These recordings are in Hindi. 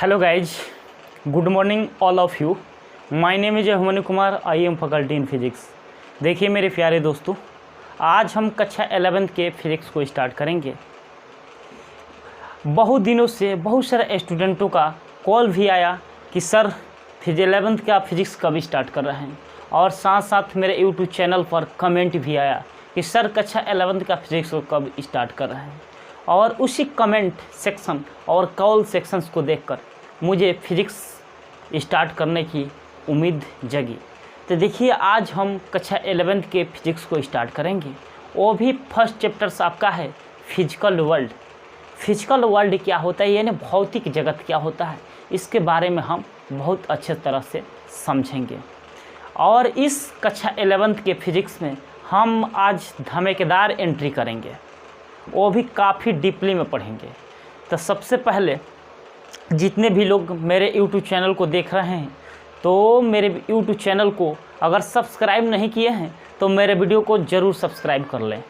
Hello guys, good morning all of you. My name is Abhimanyu Kumar, I am faculty in physics. देखिए मेरे प्यारे दोस्तों, आज हम कक्षा 11th के फिजिक्स को स्टार्ट करेंगे। बहुत दिनों से बहुत सारे स्टूडेंटों का कॉल भी आया कि सर 11th का फिजिक्स कब स्टार्ट कर रहे हैं, और साथ साथ मेरे यूट्यूब चैनल पर कमेंट भी आया कि सर कक्षा 11th का फिजिक्स को कब स्टार्ट कर रहे हैं। और उसी कमेंट सेक्शन और कॉल सेक्शंस को देखकर मुझे फिजिक्स स्टार्ट करने की उम्मीद जगी। तो देखिए आज हम कक्षा 11th के फिजिक्स को स्टार्ट करेंगे। वो भी फर्स्ट चैप्टर्स आपका है फिजिकल वर्ल्ड। फिजिकल वर्ल्ड क्या होता है, यानी भौतिक जगत क्या होता है, इसके बारे में हम बहुत अच्छे तरह से समझेंगे। और इस कक्षा 11th के फिजिक्स में हम आज धमाकेदार एंट्री करेंगे, वो भी काफ़ी डीपली में पढ़ेंगे। तो सबसे पहले जितने भी लोग मेरे YouTube चैनल को देख रहे हैं, तो मेरे YouTube चैनल को अगर सब्सक्राइब नहीं किए हैं तो मेरे वीडियो को ज़रूर सब्सक्राइब कर लें।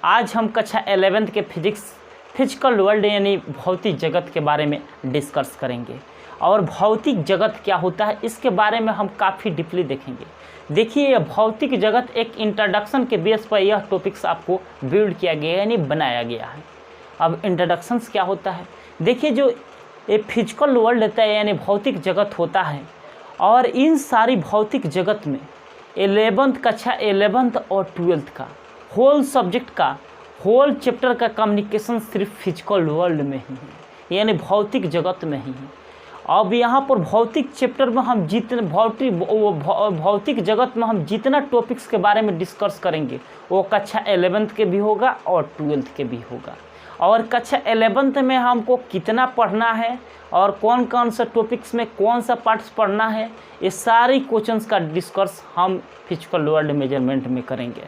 आज हम कक्षा 11th के फिजिकल वर्ल्ड यानी भौतिक जगत के बारे में डिस्कस करेंगे। और भौतिक जगत क्या होता है इसके बारे में हम काफ़ी डीपली देखेंगे। देखिए यह भौतिक जगत एक इंट्रोडक्शन के बेस पर यह टॉपिक्स आपको बिल्ड किया गया यानी बनाया गया है। अब इंट्रोडक्शंस क्या होता है, देखिए जो ये फिजिकल वर्ल्ड होता है यानी भौतिक जगत होता है, और इन सारी भौतिक जगत में 11th कक्षा 11th और 12th का होल सब्जेक्ट का होल चैप्टर का कम्युनिकेशन सिर्फ फिजिकल वर्ल्ड में ही है, यानी भौतिक जगत में ही है। अब यहाँ पर भौतिक चैप्टर में हम जितने भौतिक जगत में हम जितना टॉपिक्स के बारे में डिस्कस करेंगे वो कक्षा 11th के भी होगा और 12th के भी होगा। और कक्षा 11th में हमको कितना पढ़ना है और कौन कौन सा टॉपिक्स में कौन सा पार्ट्स पढ़ना है, ये सारी क्वेश्चंस का डिस्कस हम फिजिकल वर्ल्ड मेजरमेंट में करेंगे।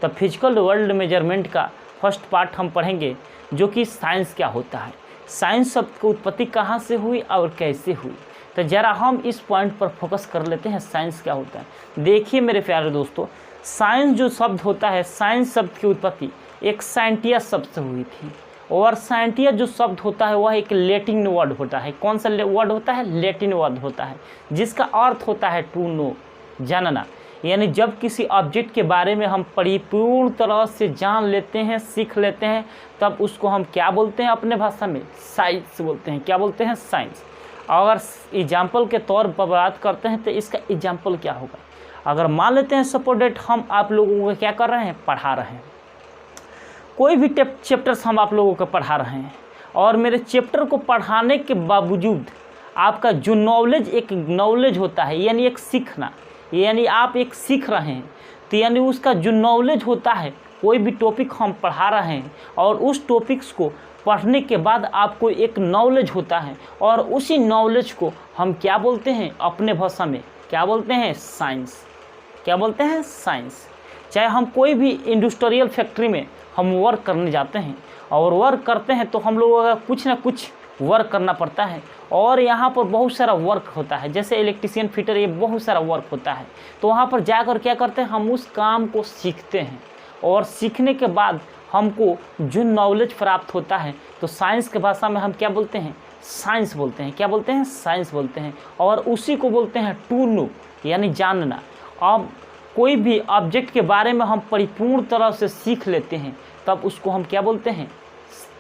तो फिजिकल वर्ल्ड मेजरमेंट का फर्स्ट पार्ट हम पढ़ेंगे जो कि साइंस क्या होता है, साइंस शब्द की उत्पत्ति कहाँ से हुई और कैसे हुई। तो ज़रा हम इस पॉइंट पर फोकस कर लेते हैं, साइंस क्या होता है। देखिए मेरे प्यारे दोस्तों, साइंस जो शब्द होता है, साइंस शब्द की उत्पत्ति एक साइंटिया शब्द से हुई थी। और साइंटिया जो शब्द होता है वह एक लैटिन वर्ड होता है। कौन सा वर्ड होता है? लैटिन वर्ड होता है, जिसका अर्थ होता है टू नो, जानना। यानी जब किसी ऑब्जेक्ट के बारे में हम परिपूर्ण तरह से जान लेते हैं, सीख लेते हैं, तब उसको हम क्या बोलते हैं अपने भाषा में? साइंस बोलते हैं। क्या बोलते हैं? साइंस। अगर एग्जाम्पल के तौर पर बात करते हैं तो इसका एग्जाम्पल क्या होगा? अगर मान लेते हैं सपोज डेट हम आप लोगों को क्या कर रहे हैं? पढ़ा रहे हैं। कोई भी चैप्टर्स हम आप लोगों को पढ़ा रहे हैं, और मेरे चैप्टर को पढ़ाने के बावजूद आपका जो नॉलेज एक नॉलेज होता है, यानी एक सीखना, यानी आप एक सीख रहे हैं, तो यानी उसका जो नॉलेज होता है, कोई भी टॉपिक हम पढ़ा रहे हैं और उस टॉपिक्स को पढ़ने के बाद आपको एक नॉलेज होता है, और उसी नॉलेज को हम क्या बोलते हैं अपने भाषा में? क्या बोलते हैं? साइंस। क्या बोलते हैं? साइंस। चाहे हम कोई भी इंडस्ट्रियल फैक्ट्री में हम वर्क करने जाते हैं और वर्क करते हैं तो हम लोगों का कुछ ना कुछ वर्क करना पड़ता है, और यहाँ पर बहुत सारा वर्क होता है, जैसे इलेक्ट्रिशियन फिटर, ये बहुत सारा वर्क होता है। तो वहाँ पर जाकर क्या करते हैं? हम उस काम को सीखते हैं, और सीखने के बाद हमको जो नॉलेज प्राप्त होता है, तो साइंस के भाषा में हम क्या बोलते हैं? साइंस बोलते हैं। क्या बोलते हैं? साइंस बोलते हैं। और उसी को बोलते हैं टू नो, यानी जानना। अब कोई भी ऑब्जेक्ट के बारे में हम परिपूर्ण तरह से सीख लेते हैं, तब उसको हम क्या बोलते हैं?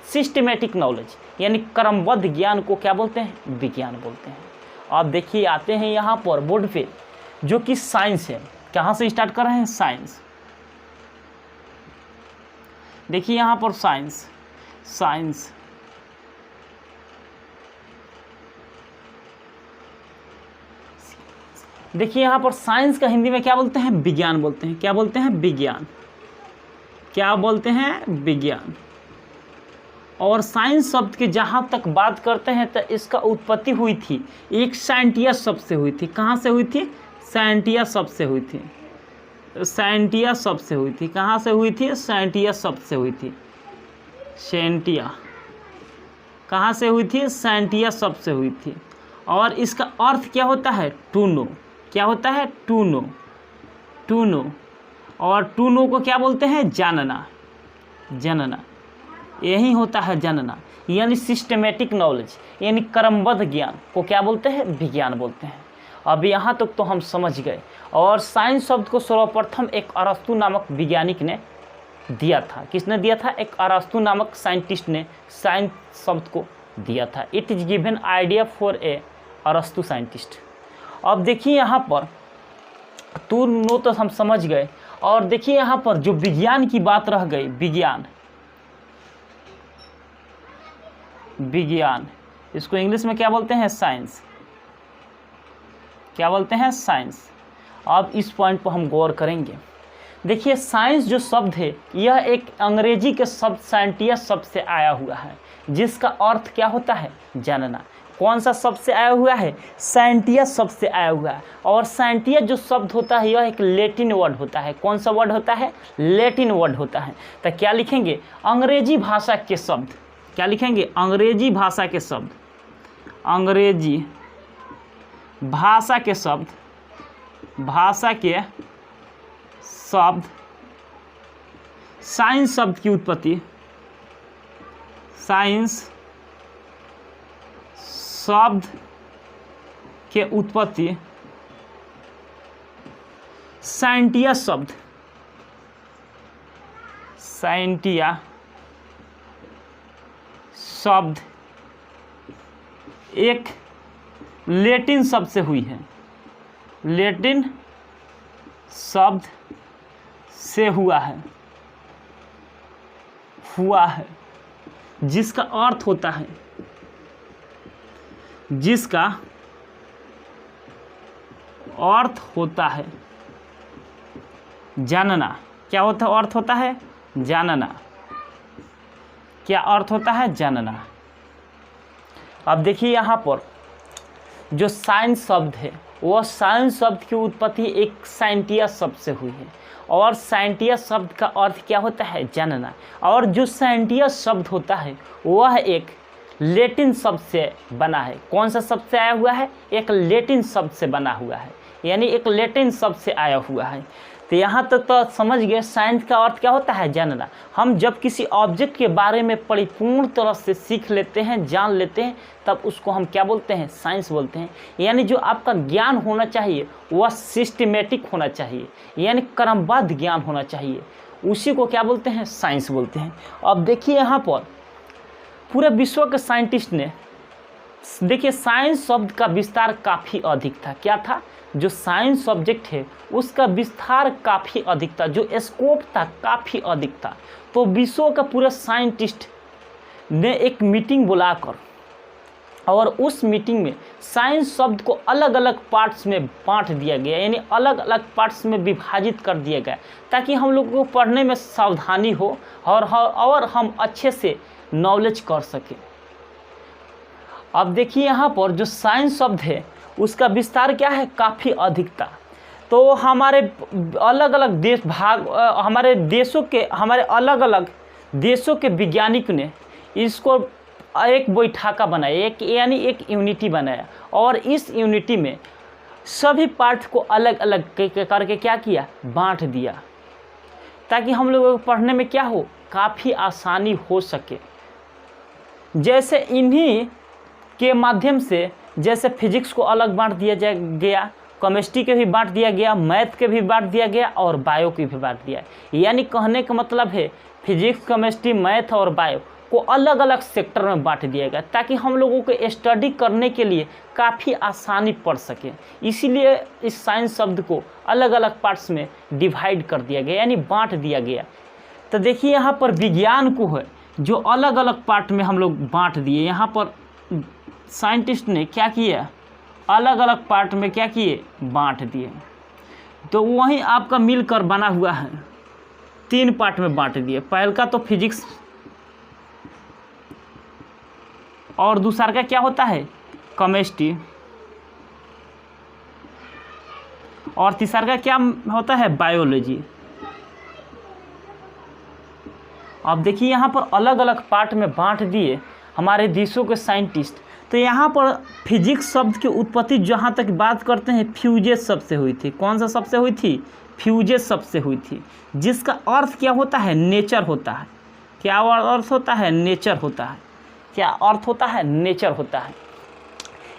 सिस्टमेटिक नॉलेज, यानी क्रमबद्ध ज्ञान को क्या बोलते हैं? विज्ञान बोलते हैं। आप देखिए आते हैं यहाँ पर बोर्ड पे, जो कि साइंस है। कहाँ से स्टार्ट कर रहे हैं? साइंस। देखिए यहाँ पर साइंस, साइंस। देखिए यहाँ पर साइंस का हिंदी में क्या बोलते हैं? विज्ञान बोलते हैं। क्या बोलते हैं? विज्ञान। क्या बोलते हैं? विज्ञान। और साइंस शब्द की जहाँ तक बात करते हैं तो इसका उत्पत्ति हुई थी एक साइंटिया शब्द से हुई थी। कहाँ से हुई थी? साइंटिया शब्द से हुई थी। साइंटिया शब्द से हुई थी। कहाँ से हुई थी? साइंटिया शब्द से हुई थी। साइंटिया कहाँ से हुई थी? साइंटिया शब्द से हुई थी। और इसका अर्थ क्या होता है? To know. क्या होता है? To know. To know. और टू नो को क्या बोलते हैं? जानना। जानना। यही होता है जानना, यानी सिस्टमेटिक नॉलेज, यानी क्रमबद्ध ज्ञान को क्या बोलते हैं? विज्ञान बोलते हैं। अब यहाँ तक तो हम समझ गए। और साइंस शब्द को सर्वप्रथम एक अरस्तु नामक वैज्ञानिक ने दिया था। किसने दिया था? एक अरस्तु नामक साइंटिस्ट ने साइंस शब्द को दिया था। It is given idea for a अरस्तु साइंटिस्ट। अब देखिए यहाँ पर तू नो तो हम समझ गए। और देखिए यहाँ पर जो विज्ञान की बात रह गई, विज्ञान इसको इंग्लिश में क्या बोलते हैं? साइंस। क्या बोलते हैं? साइंस। अब इस पॉइंट पर हम गौर करेंगे। देखिए साइंस जो शब्द है यह एक अंग्रेजी के शब्द साइंटिया शब्द से आया हुआ है, जिसका अर्थ क्या होता है? जानना। कौन सा शब्द से आया हुआ है? साइंटिया शब्द से आया हुआ है। और साइंटिया जो शब्द होता है यह एक लैटिन वर्ड होता है। कौन सा वर्ड होता है? लैटिन वर्ड होता है। तो क्या लिखेंगे? अंग्रेजी भाषा के शब्द। क्या लिखेंगे? अंग्रेजी भाषा के शब्द। अंग्रेजी भाषा के शब्द, भाषा के शब्द। साइंस शब्द की उत्पत्ति, साइंस शब्द के उत्पत्ति साइंटिया शब्द, साइंटिया शब्द एक लैटिन शब्द से हुई है। लैटिन शब्द से हुआ है, जिसका अर्थ होता है, जिसका अर्थ होता है जानना। क्या होता है? अर्थ होता है जानना। क्या अर्थ होता है? जानना। अब देखिए यहाँ पर जो साइंस शब्द है वह साइंस शब्द की उत्पत्ति एक साइंटिया शब्द से हुई है। और साइंटिया शब्द का अर्थ क्या होता है? जानना। और जो साइंटिया शब्द होता है वह एक लैटिन शब्द से बना है। कौन सा शब्द से आया हुआ है? एक लैटिन शब्द से बना हुआ है, यानी एक लैटिन शब्द से आया हुआ है। तो यहाँ तक तो समझ गए साइंस का अर्थ क्या होता है? जानना। हम जब किसी ऑब्जेक्ट के बारे में परिपूर्ण तरह से सीख लेते हैं, जान लेते हैं, तब उसको हम क्या बोलते हैं? साइंस बोलते हैं। यानी जो आपका ज्ञान होना चाहिए वह सिस्टमेटिक होना चाहिए, यानी क्रमबद्ध ज्ञान होना चाहिए। उसी को क्या बोलते हैं? साइंस बोलते हैं। अब देखिए यहाँ पर पूरे विश्व के साइंटिस्ट ने, देखिए साइंस शब्द का विस्तार काफ़ी अधिक था। क्या था? जो साइंस सब्जेक्ट है उसका विस्तार काफ़ी अधिक था, जो स्कोप था काफ़ी अधिक था। तो विश्व का पूरा साइंटिस्ट ने एक मीटिंग बुलाकर, और उस मीटिंग में साइंस शब्द को अलग अलग पार्ट्स में बांट दिया गया, यानी अलग अलग पार्ट्स में विभाजित कर दिया गया, ताकि हम लोगों को पढ़ने में सावधानी हो और हम अच्छे से नॉलेज कर सकें। अब देखिए यहाँ पर जो साइंस शब्द है उसका विस्तार क्या है? काफ़ी अधिक था। तो हमारे अलग अलग अलग अलग देशों के वैज्ञानिक ने इसको एक बैठाका बनाया, यानी एक यूनिटी बनाया। और इस यूनिटी में सभी पार्ट को अलग अलग करके क्या किया? बांट दिया, ताकि हम लोगों को पढ़ने में क्या हो? काफ़ी आसानी हो सके। जैसे इन्हीं के माध्यम से, जैसे फिजिक्स को अलग बांट दिया गया, केमिस्ट्री के भी बांट दिया गया, मैथ के भी बांट दिया गया, और बायो के भी बांट दिया। यानी कहने का मतलब है फिजिक्स, केमिस्ट्री, मैथ और बायो को अलग अलग सेक्टर में बांट दिया गया, ताकि हम लोगों को स्टडी करने के लिए काफ़ी आसानी पड़ सके। इसीलिए इस साइंस शब्द को अलग अलग पार्ट्स में डिवाइड कर दिया गया, यानी बांट दिया गया। तो देखिए यहाँ पर विज्ञान को है जो अलग अलग पार्ट में हम लोग बांट दिए। यहाँ पर साइंटिस्ट ने क्या किया? अलग अलग पार्ट में क्या किए? बांट दिए। तो वहीं आपका मिलकर बना हुआ है, 3 पार्ट में बांट दिए। पहले का तो फिजिक्स, और दूसरा का क्या होता है? केमिस्ट्री, और तीसरा का क्या होता है? बायोलॉजी। अब देखिए यहाँ पर अलग अलग पार्ट में बांट दिए हमारे देशों के साइंटिस्ट। तो यहाँ पर फिजिक्स शब्द की उत्पत्ति जहाँ तक बात करते हैं फ्यूजेस शब्द से हुई थी। कौन सा शब्द से हुई थी? फ्यूजेस शब्द से हुई थी, जिसका अर्थ क्या होता है? नेचर होता है। क्या अर्थ होता है? नेचर होता है। क्या अर्थ होता है? नेचर होता है।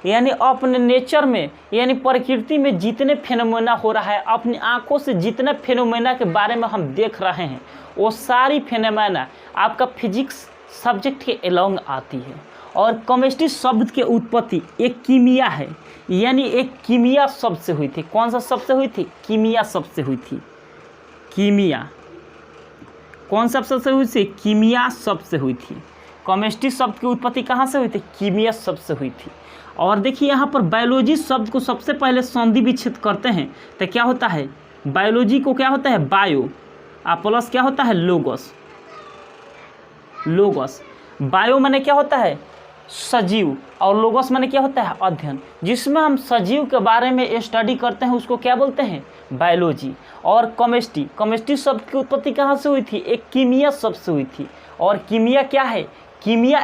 यानी अपने नेचर में, यानी प्रकृति में जितने फेनोमेना हो रहा है, अपनी आंखों से जितने फेनोमेना के बारे में हम देख रहे हैं, वो सारी फेनोमेना आपका फिजिक्स सब्जेक्ट के अलोंग आती है। और केमिस्ट्री शब्द की उत्पत्ति एक कीमिया है, यानी एक कीमिया शब्द से हुई थी। कौन सा शब्द से हुई थी? कीमिया शब्द से हुई थी। कीमिया कौन सा शब्द से हुई थी? कीमिया शब्द से हुई थी। केमिस्ट्री शब्द की उत्पत्ति कहाँ से हुई थी? कीमिया शब्द से हुई थी। और देखिए यहाँ पर बायोलॉजी शब्द को सबसे पहले संधि विच्छेद करते हैं तो क्या होता है? बायोलॉजी को क्या होता है? बायो प्लस क्या होता है? लोगस। लोगस बायो माने क्या होता है? सजीव, और लोगस माने क्या होता है? अध्ययन। जिसमें हम सजीव के बारे में स्टडी करते हैं उसको क्या बोलते हैं? बायोलॉजी। और केमिस्ट्री शब्द की उत्पत्ति कहाँ से हुई थी? एक कीमिया शब्द से हुई थी। और कीमिया क्या है? कीमिया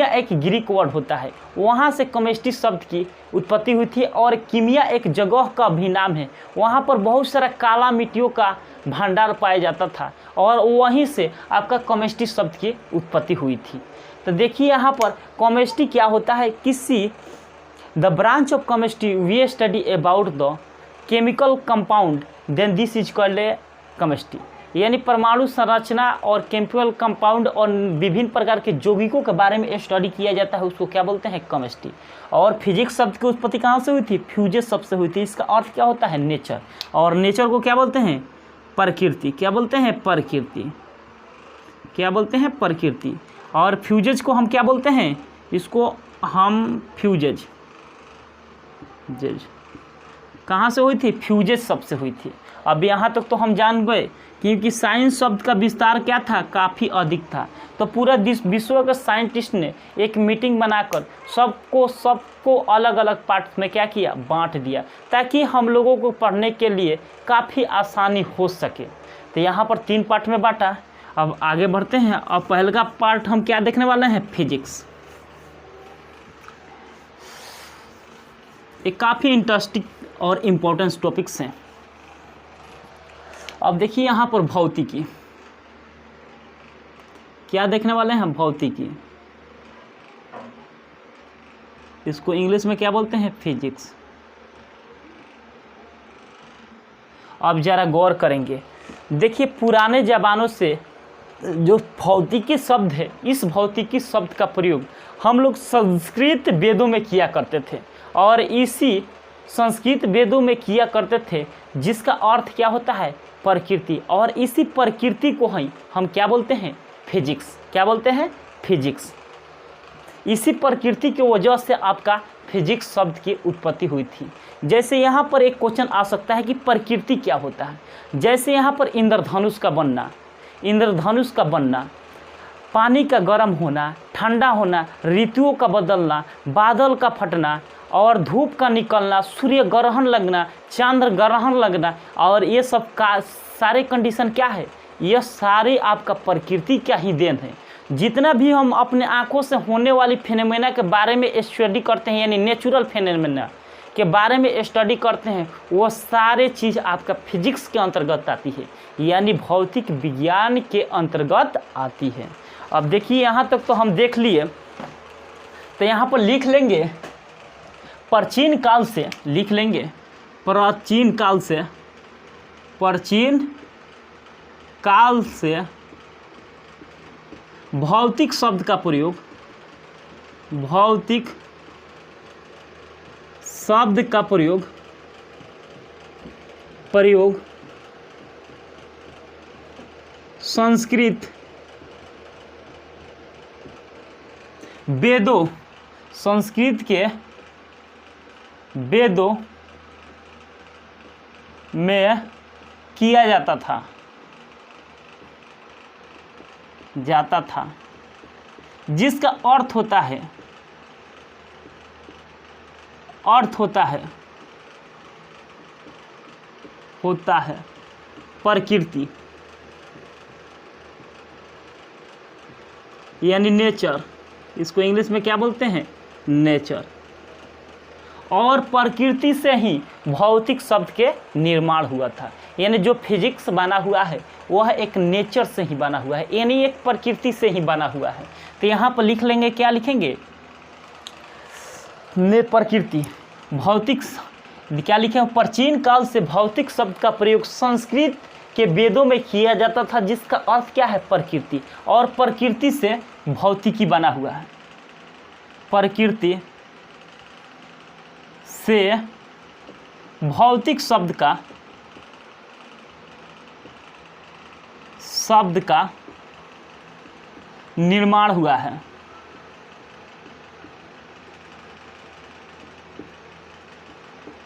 एक ग्रीक वर्ड होता है, वहाँ से केमिस्ट्री शब्द की उत्पत्ति हुई थी। और कीमिया एक जगह का भी नाम है, वहाँ पर बहुत सारा काला मिट्टियों का भंडार पाया जाता था, और वहीं से आपका केमिस्ट्री शब्द की उत्पत्ति हुई थी। तो देखिए यहाँ पर केमिस्ट्री क्या होता है? The branch of chemistry we study about the chemical compound then this is called a chemistry. यानी परमाणु संरचना और केमिकल कंपाउंड और विभिन्न प्रकार के यौगिकों के बारे में स्टडी किया जाता है, उसको क्या बोलते हैं? केमिस्ट्री। और फिजिक्स शब्द की उत्पत्ति कहाँ से हुई थी? फ्यूजिस शब्द से हुई थी। इसका अर्थ क्या होता है? नेचर। और नेचर को क्या बोलते हैं? प्रकृति। क्या बोलते हैं? प्रकृति। क्या बोलते हैं? प्रकृति। और फ्यूजेज को हम क्या बोलते हैं? इसको हम फ्यूजेज कहाँ से हुई थी? फ्यूजेज शब्द से हुई थी। अब यहाँ तक तो हम जान गए, क्योंकि साइंस शब्द का विस्तार क्या था? काफ़ी अधिक था। तो पूरा विश्व के साइंटिस्ट ने एक मीटिंग बनाकर सबको अलग अलग पार्ट में क्या किया? बांट दिया, ताकि हम लोगों को पढ़ने के लिए काफ़ी आसानी हो सके। तो यहाँ पर 3 पार्ट में बांटा। अब आगे बढ़ते हैं। अब पहला पार्ट हम क्या देखने वाले हैं? फिजिक्स। ये काफ़ी इंटरेस्टिंग और इम्पोर्टेंट टॉपिक्स हैं। अब देखिए यहाँ पर भौतिकी। क्या देखने वाले हैं? भौतिकी। इसको इंग्लिश में क्या बोलते हैं? फिजिक्स। अब जरा गौर करेंगे। देखिए पुराने ज़मानों से जो भौतिकी शब्द है, इस भौतिकी शब्द का प्रयोग हम लोग संस्कृत वेदों में किया करते थे, और इसी संस्कृत वेदों में किया करते थे, जिसका अर्थ क्या होता है? प्रकृति। और इसी प्रकृति को हम क्या बोलते हैं? फिजिक्स। क्या बोलते हैं? फिजिक्स। इसी प्रकृति की वजह से आपका फिजिक्स शब्द की उत्पत्ति हुई थी। जैसे यहाँ पर एक क्वेश्चन आ सकता है कि प्रकृति क्या होता है। जैसे यहाँ पर इंद्रधनुष का बनना, पानी का गर्म होना, ठंडा होना, ऋतुओं का बदलना, बादल का फटना, और धूप का निकलना, सूर्य ग्रहण लगना, चंद्र ग्रहण लगना, और ये सब का सारे कंडीशन क्या है? यह सारे आपका प्रकृति का ही देन है। जितना भी हम अपने आँखों से होने वाली फेनोमेना के बारे में स्टडी करते हैं, यानी नेचुरल फेनोमेना के बारे में स्टडी करते हैं, वो सारे चीज़ आपका फिजिक्स के अंतर्गत आती है, यानी भौतिक विज्ञान के अंतर्गत आती है। अब देखिए यहाँ तक तो हम देख लिए। तो यहाँ पर लिख लेंगे प्राचीन काल से, लिख लेंगे प्राचीन काल से भौतिक शब्द का प्रयोग संस्कृत वेदों, संस्कृत के वेदों में किया जाता था, जिसका अर्थ होता है प्रकृति, यानी नेचर। इसको इंग्लिश में क्या बोलते हैं? नेचर। और प्रकृति से ही भौतिक शब्द के निर्माण हुआ था। यानी जो फिजिक्स बना हुआ है वह एक नेचर से ही बना हुआ है, यानी एक प्रकृति से ही बना हुआ है। तो यहाँ पर लिख लेंगे, क्या लिखेंगे, प्रकृति भौतिक, क्या लिखेंगे, प्राचीन काल से भौतिक शब्द का प्रयोग संस्कृत के वेदों में किया जाता था, जिसका अर्थ क्या है, प्रकृति, और प्रकृति से भौतिकी बना हुआ है। प्रकृति से भौतिक शब्द का निर्माण हुआ है।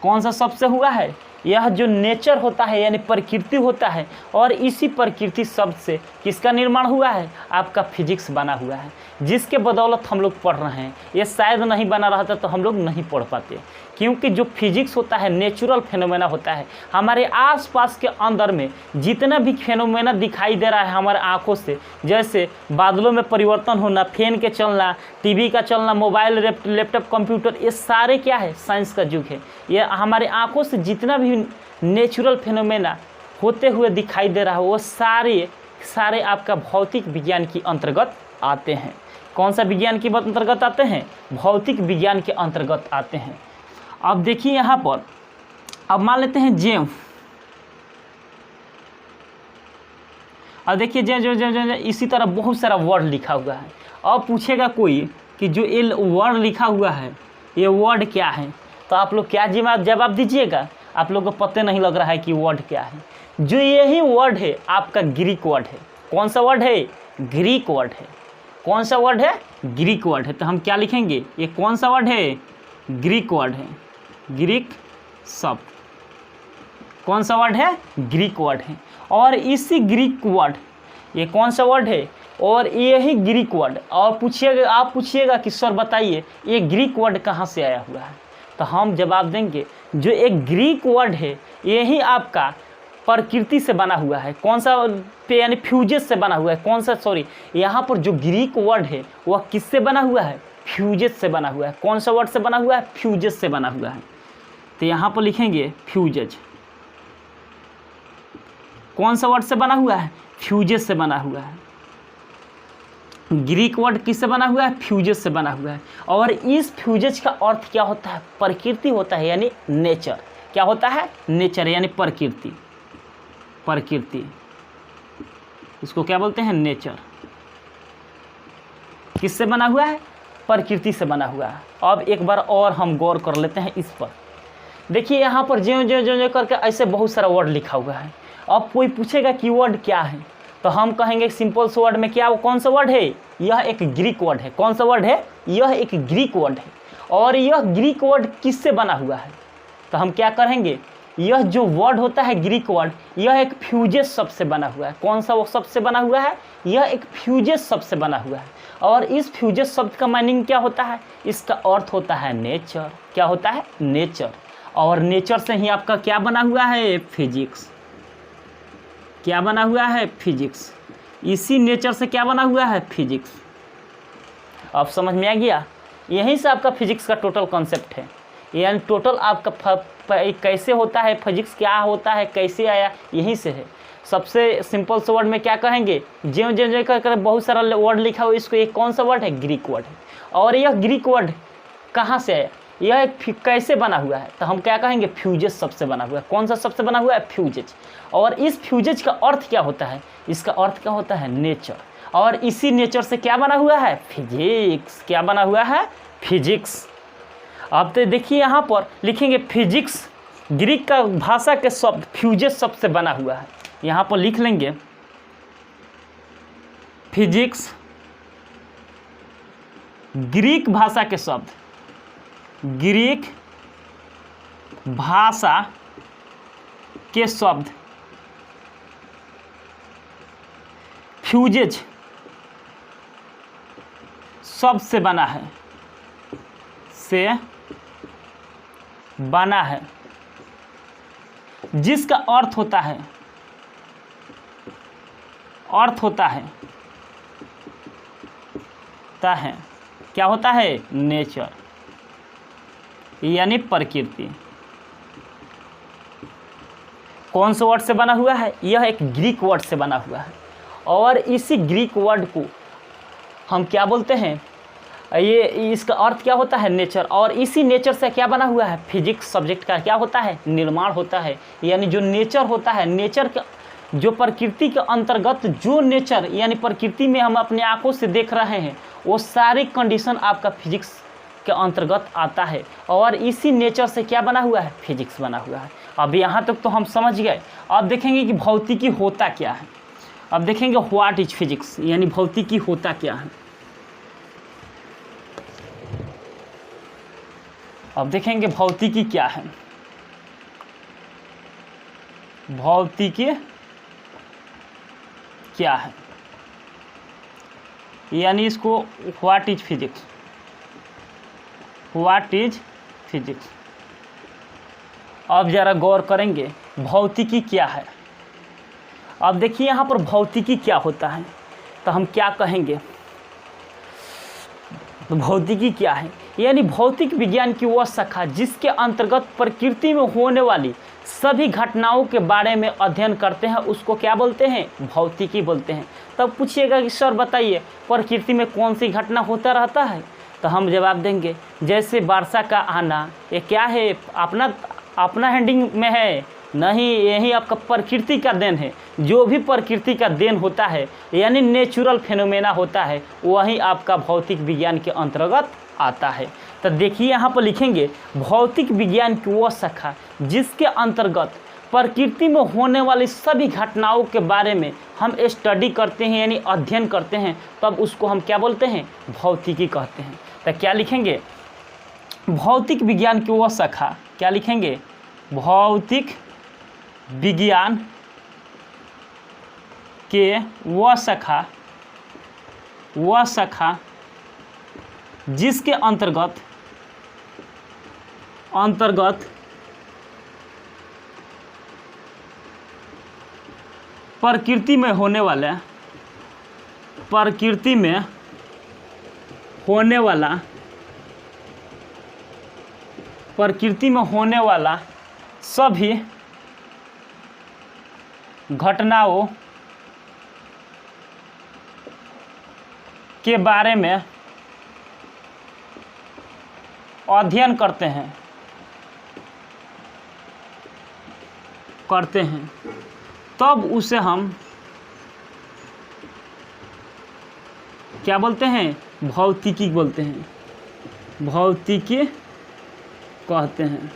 कौन सा शब्द से हुआ है, यह जो नेचर होता है यानी प्रकृति होता है, और इसी प्रकृति शब्द से किसका निर्माण हुआ है, आपका फिजिक्स बना हुआ है, जिसके बदौलत हम लोग पढ़ रहे हैं। ये शायद नहीं बना रहता तो हम लोग नहीं पढ़ पाते, क्योंकि जो फिजिक्स होता है नेचुरल फेनोमेना होता है। हमारे आसपास के अंदर में जितना भी फेनोमेना दिखाई दे रहा है हमारे आंखों से, जैसे बादलों में परिवर्तन होना, फैन के चलना, टीवी का चलना, मोबाइल, लैपटॉप, कंप्यूटर, ये सारे क्या है, साइंस का युग है। ये हमारे आंखों से जितना भी नेचुरल फेनोमेना होते हुए दिखाई दे रहा है वो सारे आपका भौतिक विज्ञान के अंतर्गत आते हैं। कौन सा विज्ञान के अंतर्गत आते हैं, भौतिक विज्ञान के अंतर्गत आते हैं। अब देखिए यहाँ पर, अब मान लेते हैं जेम, अब देखिए जो इसी तरह बहुत सारा वर्ड लिखा हुआ है। अब पूछेगा कोई कि जो ये वर्ड लिखा हुआ है ये वर्ड क्या है, तो आप लोग क्या जवाब दीजिएगा, आप लोग को पता नहीं लग रहा है कि वर्ड क्या है। जो यही वर्ड है आपका ग्रीक वर्ड है। कौन सा वर्ड है, ग्रीक वर्ड है। कौन सा वर्ड है, ग्रीक वर्ड है। तो हम क्या लिखेंगे, ये कौन सा वर्ड है, ग्रीक वर्ड है, ग्रीक शब्द। कौन सा वर्ड है, ग्रीक वर्ड है। और इसी ग्रीक वर्ड, ये कौन सा वर्ड है, और यही ग्रीक वर्ड, और आप पूछिएगा कि सर बताइए ये ग्रीक वर्ड कहाँ से आया हुआ है, तो हम जवाब देंगे जो एक ग्रीक वर्ड है यही आपका प्रकृति से बना हुआ है। कौन सा पे, यानी फ्यूजेस से बना हुआ है। कौन सा, सॉरी, यहाँ पर जो ग्रीक वर्ड है वह किससे बना हुआ है, फ्यूजेस से बना हुआ है। कौन सा वर्ड से बना हुआ है, फ्यूजेस से बना हुआ है। तो यहाँ पर लिखेंगे फ्यूजेज। कौन सा वर्ड से बना हुआ है, फ्यूजेस से बना हुआ है। ग्रीक वर्ड किससे बना हुआ है, फ्यूजेस से बना हुआ है। और इस फ्यूजेज का अर्थ क्या होता है, प्रकृति होता है, यानी नेचर। क्या होता है, नेचर यानी प्रकृति। प्रकृति इसको क्या बोलते हैं, नेचर। किससे बना हुआ है, प्रकृति से बना हुआ है। अब एक बार और हम गौर कर लेते हैं इस पर। देखिए यहाँ पर जो करके ऐसे बहुत सारा वर्ड लिखा हुआ है। अब कोई पूछेगा कि वर्ड क्या है, तो हम कहेंगे सिंपल से वर्ड में क्या, वो कौन सा वर्ड है, यह एक ग्रीक वर्ड है। कौन सा वर्ड है, यह एक ग्रीक वर्ड है। और यह ग्रीक वर्ड किससे बना हुआ है, तो हम क्या करेंगे, यह जो वर्ड होता है ग्रीक वर्ड, यह एक फ्यूजेस शब्द से बना हुआ है। कौन सा वो शब्द से बना हुआ है, यह एक फ्यूजेस शब्द से बना हुआ है। और इस फ्यूजेस शब्द का मीनिंग क्या होता है, इसका अर्थ होता है नेचर। क्या होता है, नेचर। और नेचर से ही आपका क्या बना हुआ है, फिजिक्स। क्या बना हुआ है, फिजिक्स। इसी नेचर से क्या बना हुआ है, फिजिक्स। अब समझ में आ गया, यहीं से आपका फिजिक्स का टोटल कॉन्सेप्ट है। यानी टोटल आपका कैसे होता है फिजिक्स, क्या होता है, कैसे आया, यहीं से है। सबसे सिंपल से वर्ड में क्या कहेंगे, जो कर बहुत सारा वर्ड लिखा हुआ, इसको एक कौन सा वर्ड है, ग्रीक वर्ड है। और यह ग्रीक वर्ड कहाँ से आया, यह कैसे बना हुआ है, तो हम क्या कहेंगे, फ्यूजेज शब्द से बना हुआ है। कौन सा शब्द से बना हुआ है, फ्यूजेज। और इस फ्यूजेज का अर्थ क्या होता है, इसका अर्थ क्या होता है, नेचर। और इसी नेचर से क्या बना हुआ है, फिजिक्स। क्या बना हुआ है, फिजिक्स। अब तो देखिए यहाँ पर लिखेंगे फिजिक्स ग्रीक का भाषा के शब्द फ्यूजेज शब्द से बना हुआ है। यहाँ पर लिख लेंगे फिजिक्स ग्रीक भाषा के शब्द, ग्रीक भाषा के शब्द फ्यूजेज शब्द से बना है, जिसका अर्थ होता है क्या होता है, नेचर। यानी प्रकृति। कौन से वर्ड से बना हुआ है? यह एक ग्रीक वर्ड से बना हुआ है और इसी ग्रीक वर्ड को हम क्या बोलते हैं, ये इसका अर्थ क्या होता है? नेचर। और इसी नेचर से क्या बना हुआ है? फिजिक्स सब्जेक्ट का क्या होता है? निर्माण होता है। यानी जो नेचर होता है, नेचर का जो प्रकृति के अंतर्गत जो नेचर यानी प्रकृति में हम अपने आंखों से देख रहे हैं, वो सारी कंडीशन आपका फिजिक्स के अंतर्गत आता है और इसी नेचर से क्या बना हुआ है? फिजिक्स बना हुआ है। अब यहाँ तक तो हम समझ गए। अब देखेंगे कि भौतिकी होता क्या है। अब देखेंगे व्हाट इज फिजिक्स, यानी भौतिकी होता क्या है। अब देखेंगे भौतिकी क्या है। भौतिकी क्या है, यानी इसको what is physics, what is physics. अब जरा गौर करेंगे भौतिकी क्या है। अब देखिए यहाँ पर भौतिकी क्या होता है, तो हम क्या कहेंगे, तो भौतिकी क्या है, यानी भौतिक विज्ञान की वह शाखा जिसके अंतर्गत प्रकृति में होने वाली सभी घटनाओं के बारे में अध्ययन करते हैं, उसको क्या बोलते हैं? भौतिकी बोलते हैं। तब पूछिएगा कि सर बताइए प्रकृति में कौन सी घटना होता रहता है, तो हम जवाब देंगे जैसे वर्षा का आना, ये क्या है? अपना हैंडिंग में है? नहीं, यही आपका प्रकृति का देन है। जो भी प्रकृति का देन होता है यानी नेचुरल फेनोमेना होता है, वही आपका भौतिक विज्ञान के अंतर्गत आता है। तो देखिए यहाँ पर लिखेंगे भौतिक विज्ञान की वह शाखा जिसके अंतर्गत प्रकृति में होने वाली सभी घटनाओं के बारे में हम स्टडी करते हैं यानी अध्ययन करते हैं, तब उसको हम क्या बोलते हैं? भौतिकी कहते हैं। तो क्या लिखेंगे? भौतिक विज्ञान की वह शाखा, क्या लिखेंगे? भौतिक विज्ञान के वह शाखा जिसके अंतर्गत प्रकृति में होने वाला सभी घटनाओं के बारे में अध्ययन करते हैं तब उसे हम क्या बोलते हैं? भौतिकी बोलते हैं, भौतिकी कहते हैं।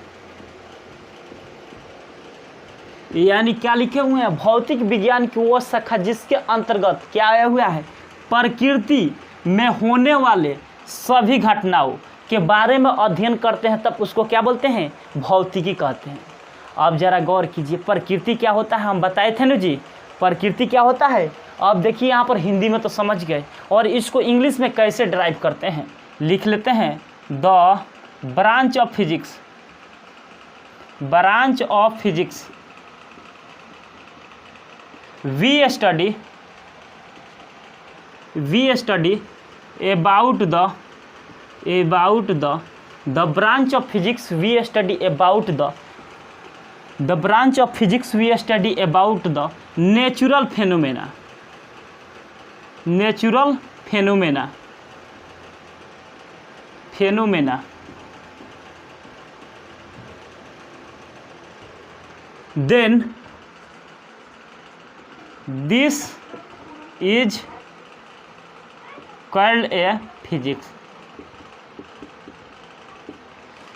यानी क्या लिखे हुए हैं? भौतिक विज्ञान की वो शाखा जिसके अंतर्गत क्या आया हुआ है? प्रकृति में होने वाले सभी घटनाओं के बारे में अध्ययन करते हैं, तब उसको क्या बोलते हैं? भौतिकी कहते हैं। अब जरा गौर कीजिए प्रकृति क्या होता है, हम बताए थे ना जी, प्रकृति क्या होता है। अब देखिए यहाँ पर हिंदी में तो समझ गए, और इसको इंग्लिश में कैसे ड्राइव करते हैं, लिख लेते हैं। The branch of physics, we study about the branch of physics we study about the branch of physics we study about the natural phenomena then this is called a physics।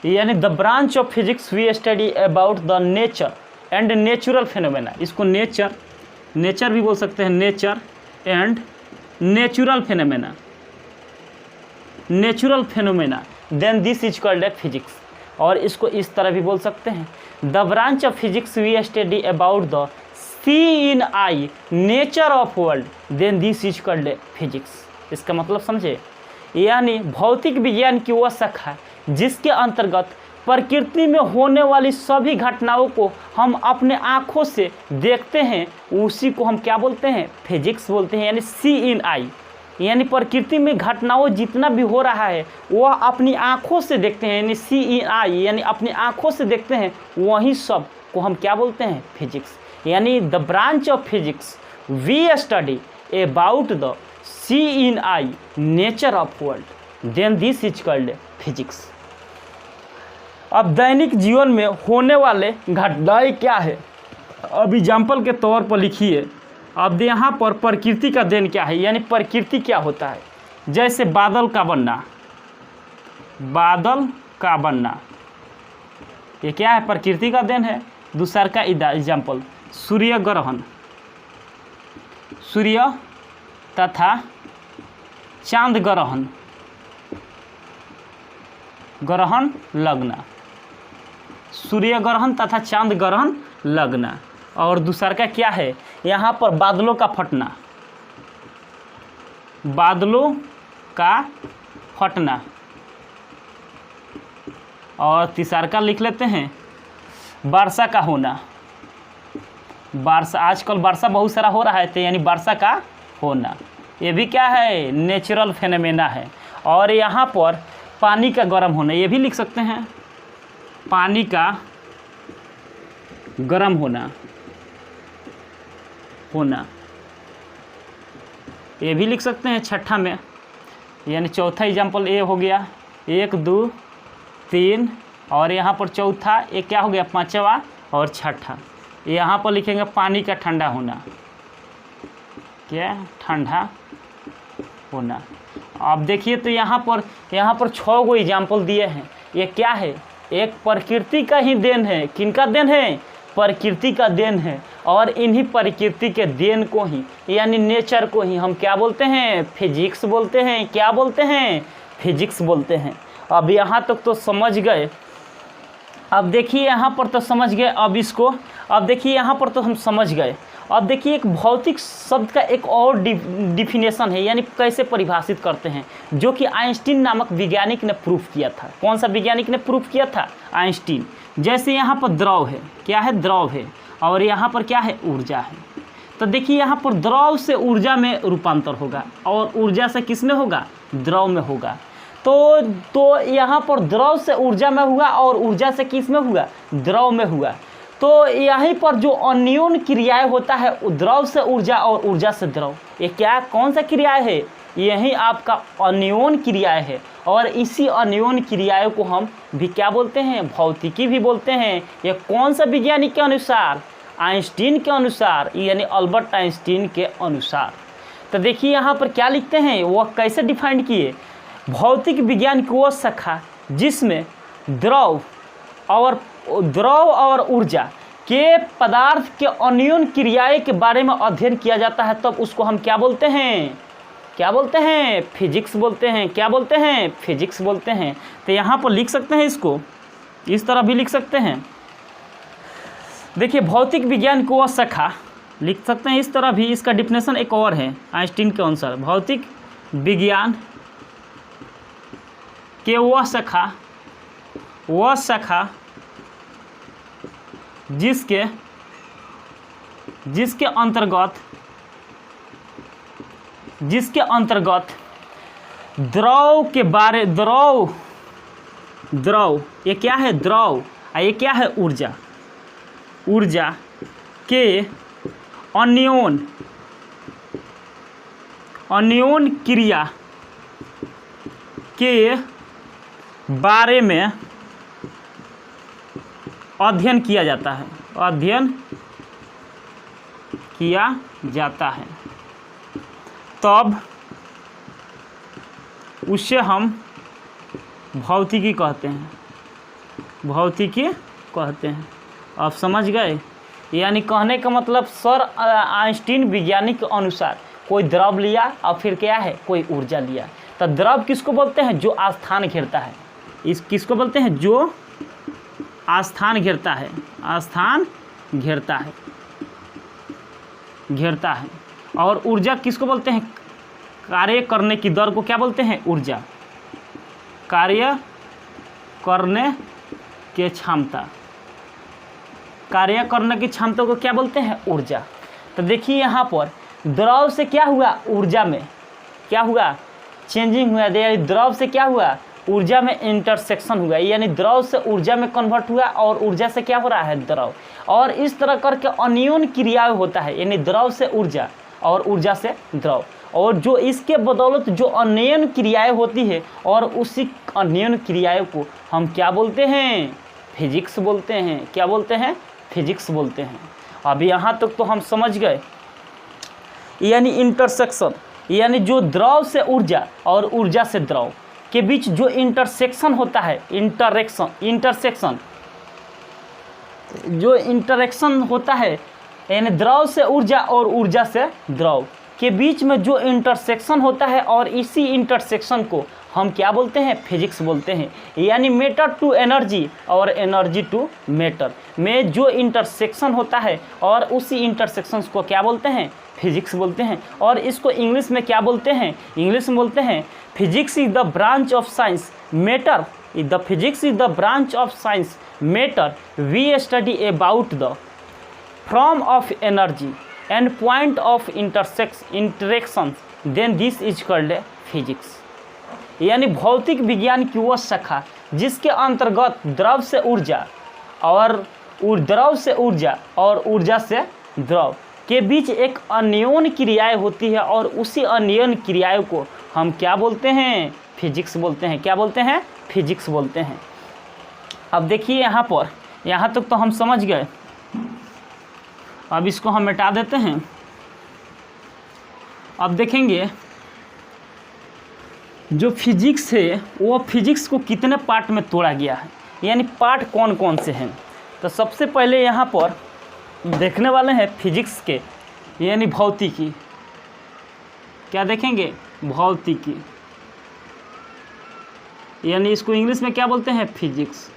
यानी the branch of physics we study about the nature and natural phenomena, इसको नेचर भी बोल सकते हैं, nature and natural phenomena then this is called a physics. और इसको इस तरह भी बोल सकते हैं, the branch of physics we study about the C in I nature of world then this is called a physics. इसका मतलब समझे, यानी भौतिक विज्ञान की वह शाखा जिसके अंतर्गत प्रकृति में होने वाली सभी घटनाओं को हम अपने आँखों से देखते हैं, उसी को हम क्या बोलते हैं? फिजिक्स बोलते हैं। यानी सी इन आई, यानी प्रकृति में घटनाओं जितना भी हो रहा है वह अपनी आँखों से देखते हैं, यानी CEI यानी अपनी आँखों से देखते हैं, वही सब को हम क्या बोलते हैं? फिजिक्स। यानी the branch of physics we study about the CEI nature of world, then this is called physics. अब दैनिक जीवन में होने वाले घटनाएं क्या है, अब एग्जाम्पल के तौर पर लिखिए। अब यहाँ पर प्रकृति का देन क्या है, यानी प्रकृति क्या होता है। जैसे बादल का बनना, बादल का बनना ये क्या है? प्रकृति का देन है। दूसरा का एग्जाम्पल सूर्य ग्रहण, सूर्य तथा चांद ग्रहण, ग्रहण लगना, सूर्य ग्रहण तथा चांद ग्रहण लगना। और दूसरा का क्या है? यहाँ पर बादलों का फटना, बादलों का फटना। और तीसरा का लिख लेते हैं वर्षा का होना, वर्षा, आजकल वर्षा बहुत सारा हो रहा है तो यानी वर्षा का होना, ये भी क्या है? नेचुरल फेनोमेना है। और यहाँ पर पानी का गर्म होना, ये भी लिख सकते हैं, पानी का गर्म होना, ये भी लिख सकते हैं छठा में। यानी चौथा एग्जाम्पल ये हो गया, 1 2 3, और यहाँ पर चौथा ये क्या हो गया? पांचवा। और छठा यहाँ पर लिखेंगे पानी का ठंडा होना, क्या? ठंडा होना। अब देखिए तो यहाँ पर 6 गो एग्जाम्पल दिए हैं। ये क्या है? एक प्रकृति का ही देन है। किनका देन है? प्रकृति का देन है। और इन्हीं प्रकृति के देन को ही यानी नेचर को ही हम क्या बोलते हैं? फिजिक्स बोलते हैं। क्या बोलते हैं? फिजिक्स बोलते हैं। अब यहाँ तक तो समझ गए। अब देखिए यहाँ पर तो समझ गए। अब इसको अब देखिए यहाँ पर तो हम समझ गए। अब देखिए एक भौतिक शब्द का एक और डिफिनेशन है, यानी कैसे परिभाषित करते हैं, जो कि आइंस्टीन नामक वैज्ञानिक ने प्रूफ किया था। कौन सा वैज्ञानिक ने प्रूफ किया था? आइंस्टीन। जैसे यहाँ पर द्रव है, क्या है? द्रव है। और यहाँ पर क्या है? ऊर्जा है। तो देखिए यहाँ पर द्रव से ऊर्जा में रूपांतर होगा, और ऊर्जा से किस में होगा? द्रव में होगा। तो यहाँ पर द्रव से ऊर्जा में हुआ, और ऊर्जा से किस में हुआ? द्रव में हुआ। तो यहीं पर जो अन्योन क्रियाएं होता है, द्रव से ऊर्जा और ऊर्जा से द्रव, ये क्या कौन सा क्रियाएं है? यही आपका अन्योन क्रियाएं है। और इसी अन्योन क्रियाओं को हम भी क्या बोलते हैं? भौतिकी भी बोलते हैं। ये कौन सा वैज्ञानिक के अनुसार? आइंस्टीन के अनुसार, यानी अल्बर्ट आइंस्टीन के अनुसार। तो देखिए यहाँ पर क्या लिखते हैं, वह कैसे डिफाइन किए? भौतिक विज्ञान की वो शाखा जिसमें द्रव और ऊर्जा के पदार्थ के अन्योन क्रियाएं के बारे में अध्ययन किया जाता है, तब उसको हम क्या बोलते हैं? क्या बोलते हैं? फिजिक्स बोलते हैं। क्या बोलते हैं? फिजिक्स बोलते हैं। तो यहाँ पर लिख सकते हैं, इसको इस तरह भी लिख सकते हैं। देखिए भौतिक विज्ञान को वह शाखा लिख सकते हैं इस तरह भी। इसका डिफिनेशन एक और है आइंस्टीन के अनुसार। भौतिक विज्ञान के वह शाखा जिसके अंतर्गत द्रव ये क्या है? द्रव। ये क्या है? ऊर्जा के अन्योन क्रिया के बारे में अध्ययन किया जाता है, तब उसे हम भौतिकी कहते हैं। आप समझ गए? यानी कहने का मतलब सर आइंस्टीन वैज्ञानिक के अनुसार कोई द्रव लिया और फिर क्या है? कोई ऊर्जा लिया। तो द्रव किसको बोलते हैं? जो आस्थान घेरता है। इस किसको बोलते हैं? जो आस्थान घेरता है। और ऊर्जा किसको बोलते हैं? कार्य करने की दर को क्या बोलते हैं? ऊर्जा। कार्य करने की क्षमता को क्या बोलते हैं? ऊर्जा। तो देखिए यहाँ पर द्रव से क्या हुआ? ऊर्जा में, क्या हुआ, चेंजिंग हुआ, यानी द्रव से क्या हुआ, ऊर्जा में इंटरसेक्शन हुआ, यानी द्रव से ऊर्जा में कन्वर्ट हुआ और ऊर्जा से क्या हो रहा है, द्रव। और इस तरह करके अनियन क्रियाएं होता है, यानी द्रव से ऊर्जा और ऊर्जा से द्रव, और जो इसके बदौलत जो अनियन क्रियाएं होती है और उसी अनियन क्रियाएं को हम क्या बोलते हैं, फिजिक्स बोलते हैं। क्या बोलते हैं, फिजिक्स बोलते हैं। अब यहाँ तक तो हम समझ गए, यानी इंटरसेक्शन, यानी जो द्रव से ऊर्जा और ऊर्जा से द्रव के बीच जो इंटरसेक्शन होता है, इंटरसेक्शन जो इंटरेक्शन होता है, यानी द्रव से ऊर्जा और ऊर्जा से द्रव के बीच में जो इंटरसेक्शन होता है, और इसी इंटरसेक्शन को हम क्या बोलते हैं, फिजिक्स बोलते हैं। यानी मैटर टू एनर्जी और एनर्जी टू मैटर में जो इंटरसेक्शन होता है और उसी इंटरसेक्शन को क्या बोलते हैं, फिजिक्स बोलते हैं। और इसको इंग्लिश में क्या बोलते हैं, इंग्लिश में बोलते हैं physics is the branch of science matter, the physics is the branch of science matter we study about the from of energy and point of interaction, then this is called physics. यानी भौतिक विज्ञान की वह शाखा जिसके अंतर्गत द्रव से ऊर्जा और द्रव से ऊर्जा और ऊर्जा से द्रव के बीच एक अनियन क्रियाएं होती है, और उसी अनियन क्रियाओं को हम क्या बोलते हैं, फिजिक्स बोलते हैं। क्या बोलते हैं, फिजिक्स बोलते हैं। अब देखिए यहाँ पर, यहाँ तक तो हम समझ गए। अब इसको हम मिटा देते हैं। अब देखेंगे जो फिजिक्स है वो फिजिक्स को कितने पार्ट में तोड़ा गया है, यानी पार्ट कौन कौन से हैं। तो सबसे पहले यहाँ पर देखने वाले हैं फिजिक्स के, यानी भौतिकी। क्या देखेंगे, भौतिकी, यानी इसको इंग्लिश में क्या बोलते हैं, फिजिक्स।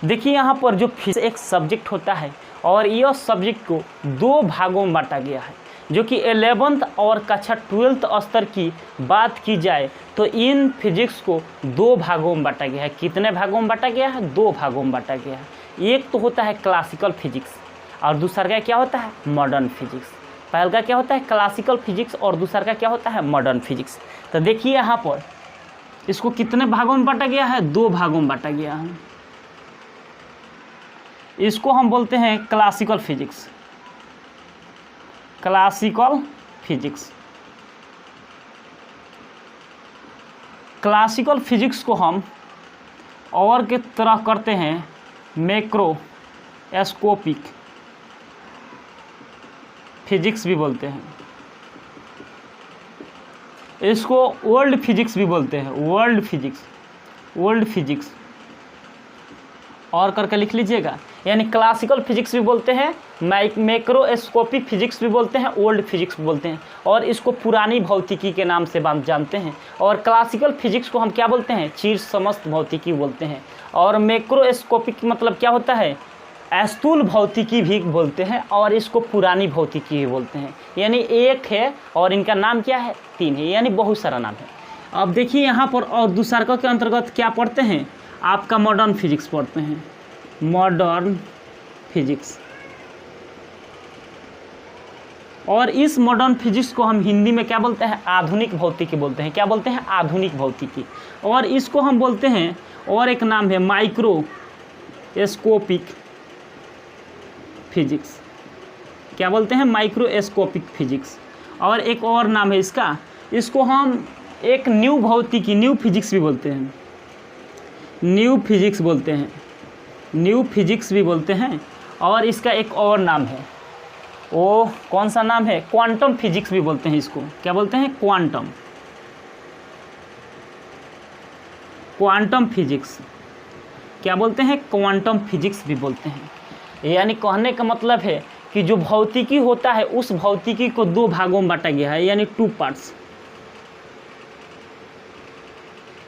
देखिए यहाँ पर जो फिजिक्स एक सब्जेक्ट होता है, और यह सब्जेक्ट को दो भागों में बांटा गया है। जो कि 11th और कक्षा 12th स्तर की बात की जाए तो इन फिजिक्स को दो भागों में बांटा गया है। कितने भागों में बांटा गया है, दो भागों में बांटा गया है। एक तो होता है क्लासिकल फिजिक्स और दूसरा का क्या होता है, मॉडर्न फिजिक्स। पहले का क्या होता है, क्लासिकल फिजिक्स, और दूसरा का क्या होता है, मॉडर्न फिजिक्स। तो देखिए यहाँ पर इसको कितने भागों में बांटा गया है, दो भागों में बांटा गया है। इसको हम बोलते हैं classical physics, classical physics. Classical physics को हम और के तरह करते हैं मैक्रोस्कोपिक फिजिक्स भी बोलते हैं। इसको वर्ल्ड फिजिक्स भी बोलते हैं, वर्ल्ड फिजिक्स, वर्ल्ड फिजिक्स और करके लिख लीजिएगा। यानी क्लासिकल फिजिक्स भी बोलते हैं, मैक्रोस्कोपिक फिजिक्स भी बोलते हैं, ओल्ड फिजिक्स भी बोलते हैं, और इसको पुरानी भौतिकी के नाम से जानते हैं। और क्लासिकल फिजिक्स को हम क्या बोलते हैं, चीर समस्त भौतिकी बोलते हैं। और मैक्रोस्कोपिक मतलब क्या होता है, स्थूल भौतिकी भी बोलते हैं, और इसको पुरानी भौतिकी भी बोलते हैं। यानी एक है और इनका नाम क्या है, तीन है, यानी बहुत सारा नाम है। अब देखिए यहाँ पर और दूसरा के अंतर्गत क्या पढ़ते हैं, आपका मॉडर्न फिजिक्स पढ़ते हैं, मॉडर्न फिजिक्स। और इस मॉडर्न फिजिक्स को हम हिंदी में क्या बोलते हैं, आधुनिक भौतिकी बोलते हैं। क्या बोलते हैं, आधुनिक भौतिकी। और इसको हम बोलते हैं, और एक नाम है माइक्रोस्कोपिक फिजिक्स। क्या बोलते हैं, माइक्रोस्कोपिक फिजिक्स। और एक और नाम है इसका, इसको हम एक न्यू भौतिकी, न्यू फिजिक्स भी बोलते हैं, न्यू फिजिक्स बोलते हैं, न्यू फिजिक्स भी बोलते हैं। और इसका एक और नाम है, वो कौन सा नाम है, क्वांटम फिजिक्स भी बोलते हैं इसको। क्या बोलते हैं, क्वांटम, क्वांटम फिजिक्स। क्या बोलते हैं, क्वांटम फिजिक्स भी बोलते हैं। यानी कहने का मतलब है कि जो भौतिकी होता है उस भौतिकी को दो भागों में बांटा गया है, यानी टू पार्ट्स,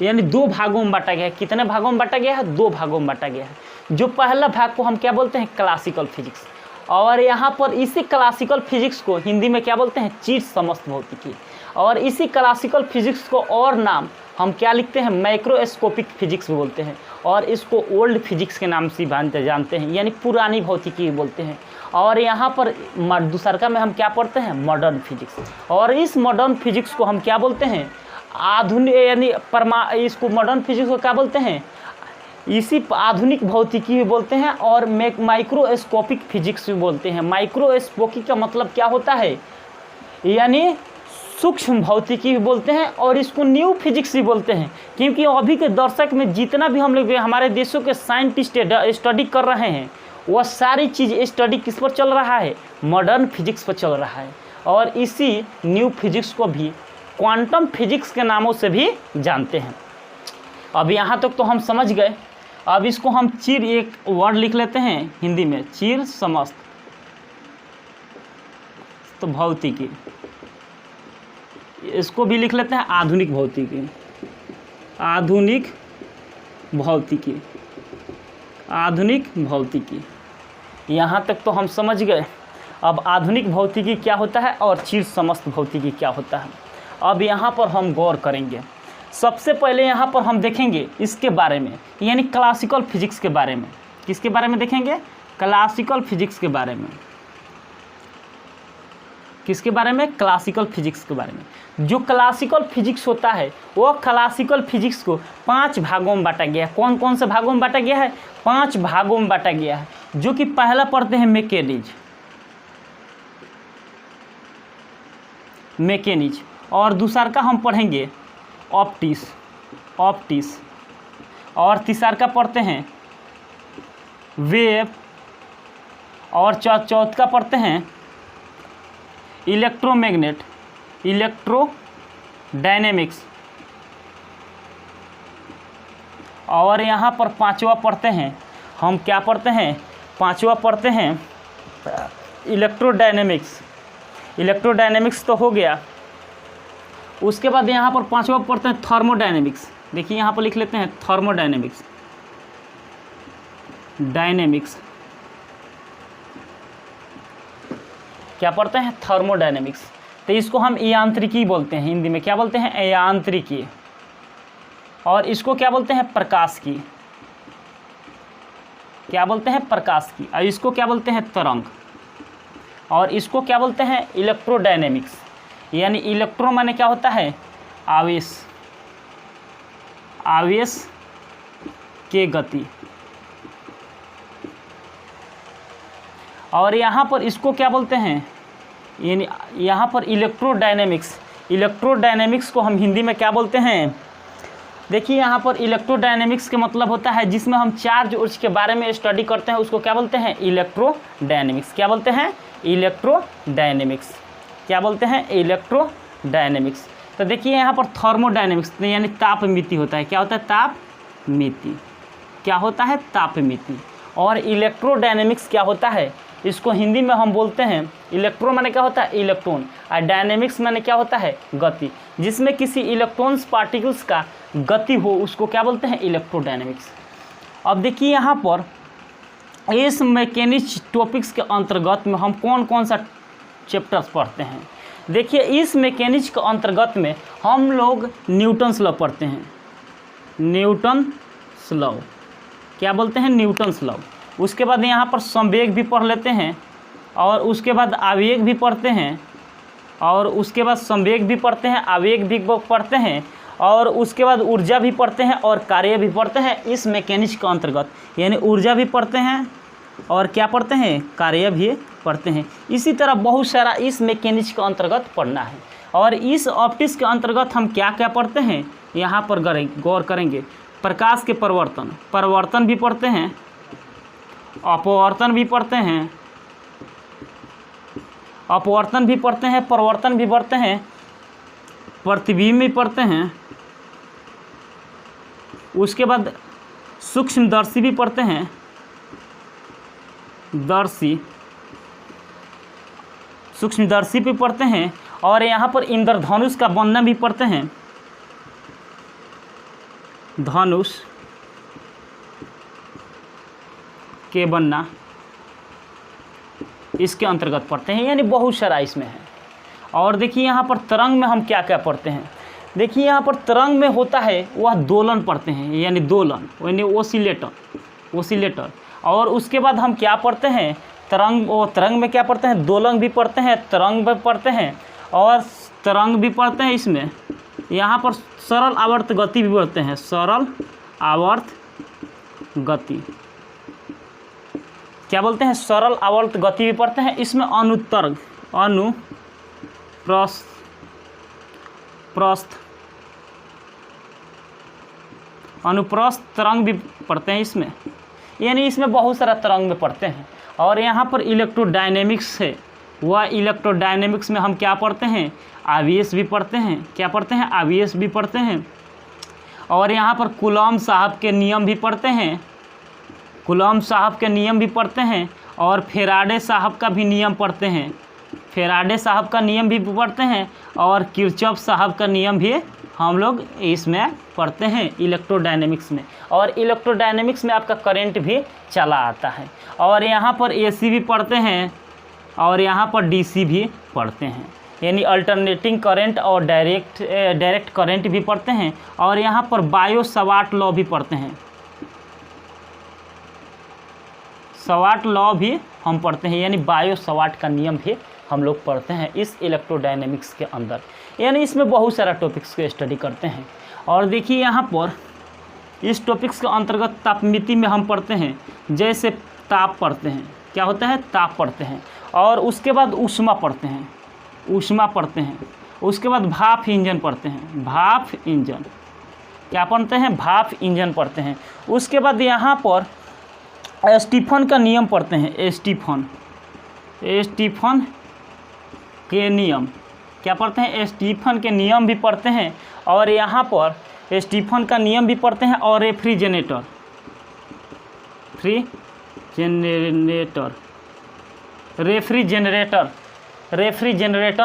यानी दो भागों में बांटा गया है। कितने भागों में बांटा गया है, दो भागों में बांटा गया है। जो पहला भाग को हम क्या बोलते हैं, क्लासिकल फिजिक्स। और यहाँ पर इसी क्लासिकल फिजिक्स को हिंदी में क्या बोलते हैं, चीर समस्त भौतिकी। और इसी क्लासिकल फिजिक्स को और नाम हम क्या लिखते हैं, माइक्रोस्कोपिक फिजिक्स भी बोलते हैं, और इसको ओल्ड फिजिक्स के नाम से जानते हैं, यानी पुरानी भौतिकी बोलते हैं। और यहाँ पर दूसरका में हम क्या पढ़ते हैं, मॉडर्न फिजिक्स। और इस मॉडर्न फिजिक्स को हम क्या बोलते हैं, आधुनिक, यानी इसको मॉडर्न फिजिक्स को क्या बोलते हैं, इसी आधुनिक भौतिकी भी बोलते हैं, और माइक्रोस्कोपिक फिजिक्स भी बोलते हैं। माइक्रोस्कोपिक का मतलब क्या होता है, यानी सूक्ष्म भौतिकी भी बोलते हैं, और इसको न्यू फिजिक्स भी बोलते हैं, क्योंकि अभी के दशक में जितना भी हम लोग हमारे देशों के साइंटिस्ट स्टडी कर रहे हैं, वह सारी चीज़ स्टडी किस पर चल रहा है, मॉडर्न फिजिक्स पर चल रहा है। और इसी न्यू फिजिक्स को भी क्वांटम फिजिक्स के नामों से भी जानते हैं। अब यहाँ तक तो हम समझ गए। अब इसको हम चिर एक वर्ड लिख लेते हैं हिंदी में, चिर समस्त तो भौतिकी, इसको भी लिख लेते हैं आधुनिक भौतिकी, आधुनिक भौतिकी, आधुनिक भौतिकी। यहाँ तक तो हम समझ गए। अब आधुनिक भौतिकी क्या होता है और चिर समस्त भौतिकी क्या होता है, अब यहाँ पर हम गौर करेंगे। सबसे पहले यहाँ पर हम देखेंगे इसके बारे में, यानी क्लासिकल फिजिक्स के बारे में। किसके बारे में देखेंगे, क्लासिकल फिजिक्स के बारे में। किसके बारे में, क्लासिकल फिजिक्स के बारे में। जो क्लासिकल फिजिक्स होता है वो क्लासिकल फिजिक्स को 5 भागों में बांटा गया है। कौन कौन से भागों में बांटा गया है, 5 भागों में बांटा गया है। जो कि पहला पढ़ते हैं मैकेनिज, और दूसरा का हम पढ़ेंगे ऑप्टिक्स, और तीसरा का पढ़ते हैं वेव, और चौथा का पढ़ते हैं इलेक्ट्रोडायनेमिक्स, और यहाँ पर पांचवा पढ़ते हैं हम, क्या पढ़ते हैं, पांचवा पढ़ते हैं इलेक्ट्रोडायनेमिक्स तो हो गया। उसके बाद यहाँ पर पांचवा पढ़ते हैं थर्मोडायनेमिक्स। देखिए यहाँ पर लिख लेते हैं थर्मोडायनेमिक्स, क्या पढ़ते हैं, थर्मोडायनेमिक्स। तो इसको हम यांत्रिकी बोलते हैं, हिंदी में क्या बोलते हैं, यांत्रिकी। और इसको क्या बोलते हैं, प्रकाश की, क्या बोलते हैं, प्रकाश की। और इसको क्या बोलते हैं, तरंग। और इसको क्या बोलते हैं, इलेक्ट्रोडायनेमिक्स, यानी इलेक्ट्रो माने क्या होता है, आवेश के गति। और यहाँ पर इसको क्या बोलते हैं, यानी यहाँ पर इलेक्ट्रोडायनेमिक्स को हम हिंदी में क्या बोलते हैं। देखिए यहाँ पर इलेक्ट्रोडायनेमिक्स के मतलब होता है जिसमें हम चार्ज उर्ज के बारे में स्टडी करते हैं, उसको क्या बोलते हैं, इलेक्ट्रोडायनेमिक्स। क्या बोलते हैं, इलेक्ट्रोडायनेमिक्स। क्या बोलते हैं, इलेक्ट्रोडायनेमिक्स। तो देखिए यहाँ पर थर्मोडायनेमिक्स यानी तापमिति होता है। क्या होता है, तापमिति। क्या होता है, तापमिति। और इलेक्ट्रोडायनेमिक्स क्या होता है, इसको हिंदी में हम बोलते हैं, इलेक्ट्रो माने क्या होता है, इलेक्ट्रॉन, और डायनेमिक्स माने क्या होता है, गति। जिसमें किसी इलेक्ट्रॉन्स पार्टिकल्स का गति हो उसको क्या बोलते हैं, इलेक्ट्रोडायनेमिक्स। अब देखिए यहाँ पर इस मैकेनिक्स टॉपिक्स के अंतर्गत में हम कौन कौन सा चैप्टर्स पढ़ते हैं। देखिए इस मैकेनिक्स के अंतर्गत में हम लोग न्यूटन्स लॉ पढ़ते हैं, न्यूटन्स लॉ। क्या बोलते हैं, न्यूटन्स लॉ। उसके बाद यहाँ पर संवेग भी पढ़ लेते हैं, और उसके बाद आवेग भी पढ़ते हैं, और उसके बाद संवेग भी पढ़ते हैं, आवेग भी पढ़ते हैं, और उसके बाद ऊर्जा भी पढ़ते हैं और कार्य भी पढ़ते हैं इस मैकेनिक्स के अंतर्गत। यानी ऊर्जा भी पढ़ते हैं और क्या पढ़ते हैं, कार्य भी पढ़ते हैं। इसी तरह बहुत सारा इस मैकेनिक्स के अंतर्गत पढ़ना है। और इस ऑप्टिक्स के अंतर्गत हम क्या क्या पढ़ते हैं, यहाँ पर गौर करेंगे। प्रकाश के परिवर्तन भी पढ़ते हैं, अपवर्तन भी पढ़ते हैं, अपवर्तन भी पढ़ते हैं, परिवर्तन भी पढ़ते हैं, प्रतिबिंब भी पढ़ते हैं। उसके बाद सूक्ष्मदर्शी भी पढ़ते हैं, सूक्ष्मदर्शी भी पढ़ते हैं। और यहाँ पर इंद्रधनुष का बनना भी पढ़ते हैं, धनुष के बनना इसके अंतर्गत पढ़ते हैं। यानी बहुत सारा इसमें है। और देखिए यहाँ पर तरंग में हम क्या क्या पढ़ते हैं। देखिए यहाँ पर तरंग में होता है वह दोलन पढ़ते हैं, यानी दोलन, यानी ओसिलेटर। और उसके बाद हम क्या पढ़ते हैं, तरंग में क्या पढ़ते हैं, दोलन भी पढ़ते हैं, तरंग भी पढ़ते हैं और तरंग भी पढ़ते हैं। इसमें यहाँ पर सरल आवर्त गति भी पढ़ते हैं, सरल आवर्त गति, क्या बोलते हैं, सरल आवर्त गति भी पढ़ते हैं। इसमें अनुप्रस्थ तरंग भी पढ़ते हैं इसमें, यानी इसमें बहुत सारा तरंग में पढ़ते हैं। और यहाँ पर इलेक्ट्रोडायनेमिक्स है, वह इलेक्ट्रोडायनेमिक्स में हम क्या पढ़ते हैं, आवेश भी पढ़ते हैं, क्या पढ़ते हैं, आवेश भी पढ़ते हैं। और यहाँ पर कूलॉम साहब के नियम भी पढ़ते हैं, कूलॉम साहब के नियम भी पढ़ते हैं। और फेराडे साहब का भी नियम पढ़ते हैं, फेराडे साहब का नियम भी पढ़ते हैं। और किरचॉफ साहब का नियम भी हम लोग इसमें पढ़ते हैं इलेक्ट्रोडायनेमिक्स में। और इलेक्ट्रोडायनेमिक्स में आपका करंट भी चला आता है। और यहाँ पर एसी भी पढ़ते हैं और यहाँ पर डीसी भी पढ़ते हैं, यानी अल्टरनेटिंग करंट और डायरेक्ट करंट भी पढ़ते हैं। और यहाँ पर बायो सवार्ट लॉ भी पढ़ते हैं, सवार्ट लॉ भी हम पढ़ते हैं, यानी बायो सवार्ट का नियम भी हम लोग पढ़ते हैं इस इलेक्ट्रोडायनेमिक्स के अंदर। यानी इसमें बहुत सारा टॉपिक्स को स्टडी करते हैं। और देखिए यहाँ पर इस टॉपिक्स के अंतर्गत तापमिति में हम पढ़ते हैं, जैसे ताप पढ़ते हैं, क्या होता है, ताप पढ़ते हैं। और उसके बाद ऊष्मा पढ़ते हैं, ऊष्मा पढ़ते हैं। उसके बाद भाप इंजन पढ़ते हैं, भाप इंजन, क्या पढ़ते हैं, भाप इंजन पढ़ते हैं। उसके बाद यहाँ पर स्टीफन का नियम पढ़ते हैं, स्टीफन के नियम, क्या पढ़ते हैं, स्टीफन के नियम भी पढ़ते हैं। और यहाँ पर स्टीफन का नियम भी पढ़ते हैं। और रेफ्रिजरेटर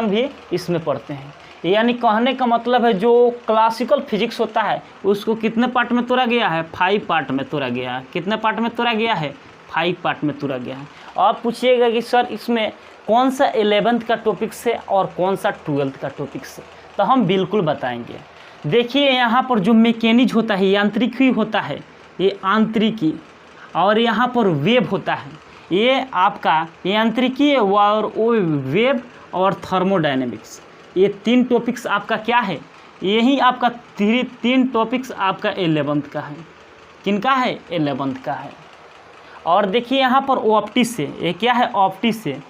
भी इसमें पढ़ते हैं। यानी कहने का मतलब है जो क्लासिकल फिजिक्स होता है उसको कितने पार्ट में तोड़ा गया है, 5 पार्ट में तोड़ा गया है। कितने पार्ट में तोड़ा गया है, 5 पार्ट में तोड़ा गया है। आप पूछिएगा कि सर इसमें कौन सा 11th का टॉपिक्स है और कौन सा 12th का टॉपिक्स है, तो हम बिल्कुल बताएंगे। देखिए यहाँ पर जो मैकेनिज होता है, यांत्रिक ही होता है, ये आंतरिकी। और यहाँ पर वेब होता है, ये आपका यांत्रिकी और वेब और थर्मोडायनेमिक्स, ये 3 टॉपिक्स आपका क्या है, यही आपका 3 टॉपिक्स आपका 11th का है। किनका है, 11th का है। और देखिए यहाँ पर ऑप्टिक्स से, ये क्या है, ऑप्टिक्स से,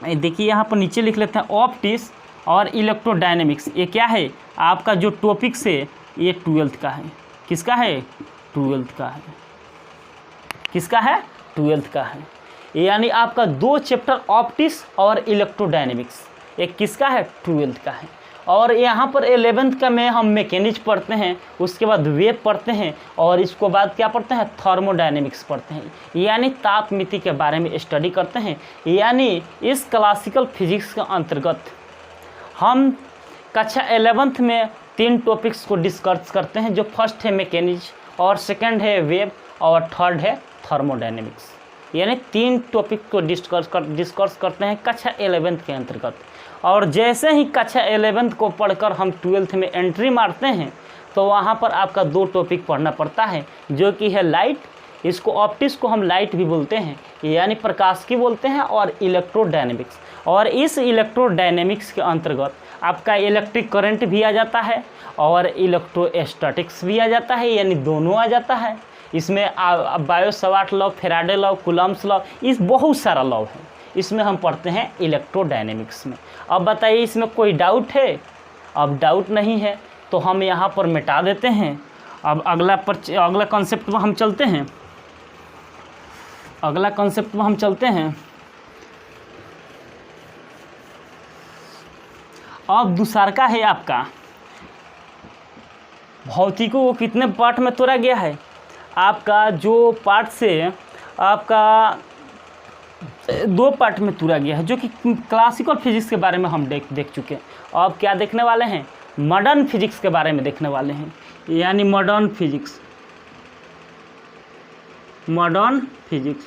देखिए यहाँ पर नीचे लिख लेते हैं ऑप्टिक्स और इलेक्ट्रोडायनेमिक्स, ये क्या है आपका जो टॉपिक्स है, ये 12th का है। किसका है, 12th का है। किसका है, 12th का है। यानी आपका 2 चैप्टर ऑप्टिक्स और इलेक्ट्रोडायनेमिक्स, एक किसका है, 12th का है। और यहाँ पर 11th का में हम मैकेनिक्स पढ़ते हैं, उसके बाद वेब पढ़ते हैं और इसको बाद क्या पढ़ते हैं, थर्मोडायनेमिक्स पढ़ते हैं, यानी तापमिति के बारे में स्टडी करते हैं। यानी इस क्लासिकल फिजिक्स के अंतर्गत हम कक्षा 11th में 3 टॉपिक्स को डिस्कस करते हैं, जो फर्स्ट है मैकेनिक्स और सेकंड है वेब और थर्ड है थर्मोडायनेमिक्स। यानी 3 टॉपिक को डिस्कस करते हैं कक्षा 11th के अंतर्गत। और जैसे ही कक्षा 11th को पढ़कर हम 12th में एंट्री मारते हैं तो वहाँ पर आपका 2 टॉपिक पढ़ना पड़ता है, जो कि है लाइट, इसको ऑप्टिक्स को हम लाइट भी बोलते हैं, यानी प्रकाश की बोलते हैं, और इलेक्ट्रोडायनेमिक्स। और इस इलेक्ट्रोडायनेमिक्स के अंतर्गत आपका इलेक्ट्रिक करंट भी आ जाता है और इलेक्ट्रोस्टैटिक्स भी आ जाता है, यानी दोनों आ जाता है। इसमें Biot Savart law, Faraday law, Coulomb's law, इस बहुत सारा लॉ है, इसमें हम पढ़ते हैं इलेक्ट्रोडायनेमिक्स में। अब बताइए इसमें कोई डाउट है? अब डाउट नहीं है तो हम यहाँ पर मिटा देते हैं। अब अगला कॉन्सेप्ट में हम चलते हैं, अगला कॉन्सेप्ट में हम चलते हैं। अब दूसरा का है आपका भौतिकों को कितने पार्ट में तोड़ा गया है, आपका जो पार्ट से आपका 2 पार्ट में तोड़ा गया है, जो कि क्लासिकल फिजिक्स के बारे में हम देख चुके हैं। अब क्या देखने वाले हैं, मॉडर्न फिजिक्स के बारे में देखने वाले हैं, यानी मॉडर्न फिजिक्स, मॉडर्न फिजिक्स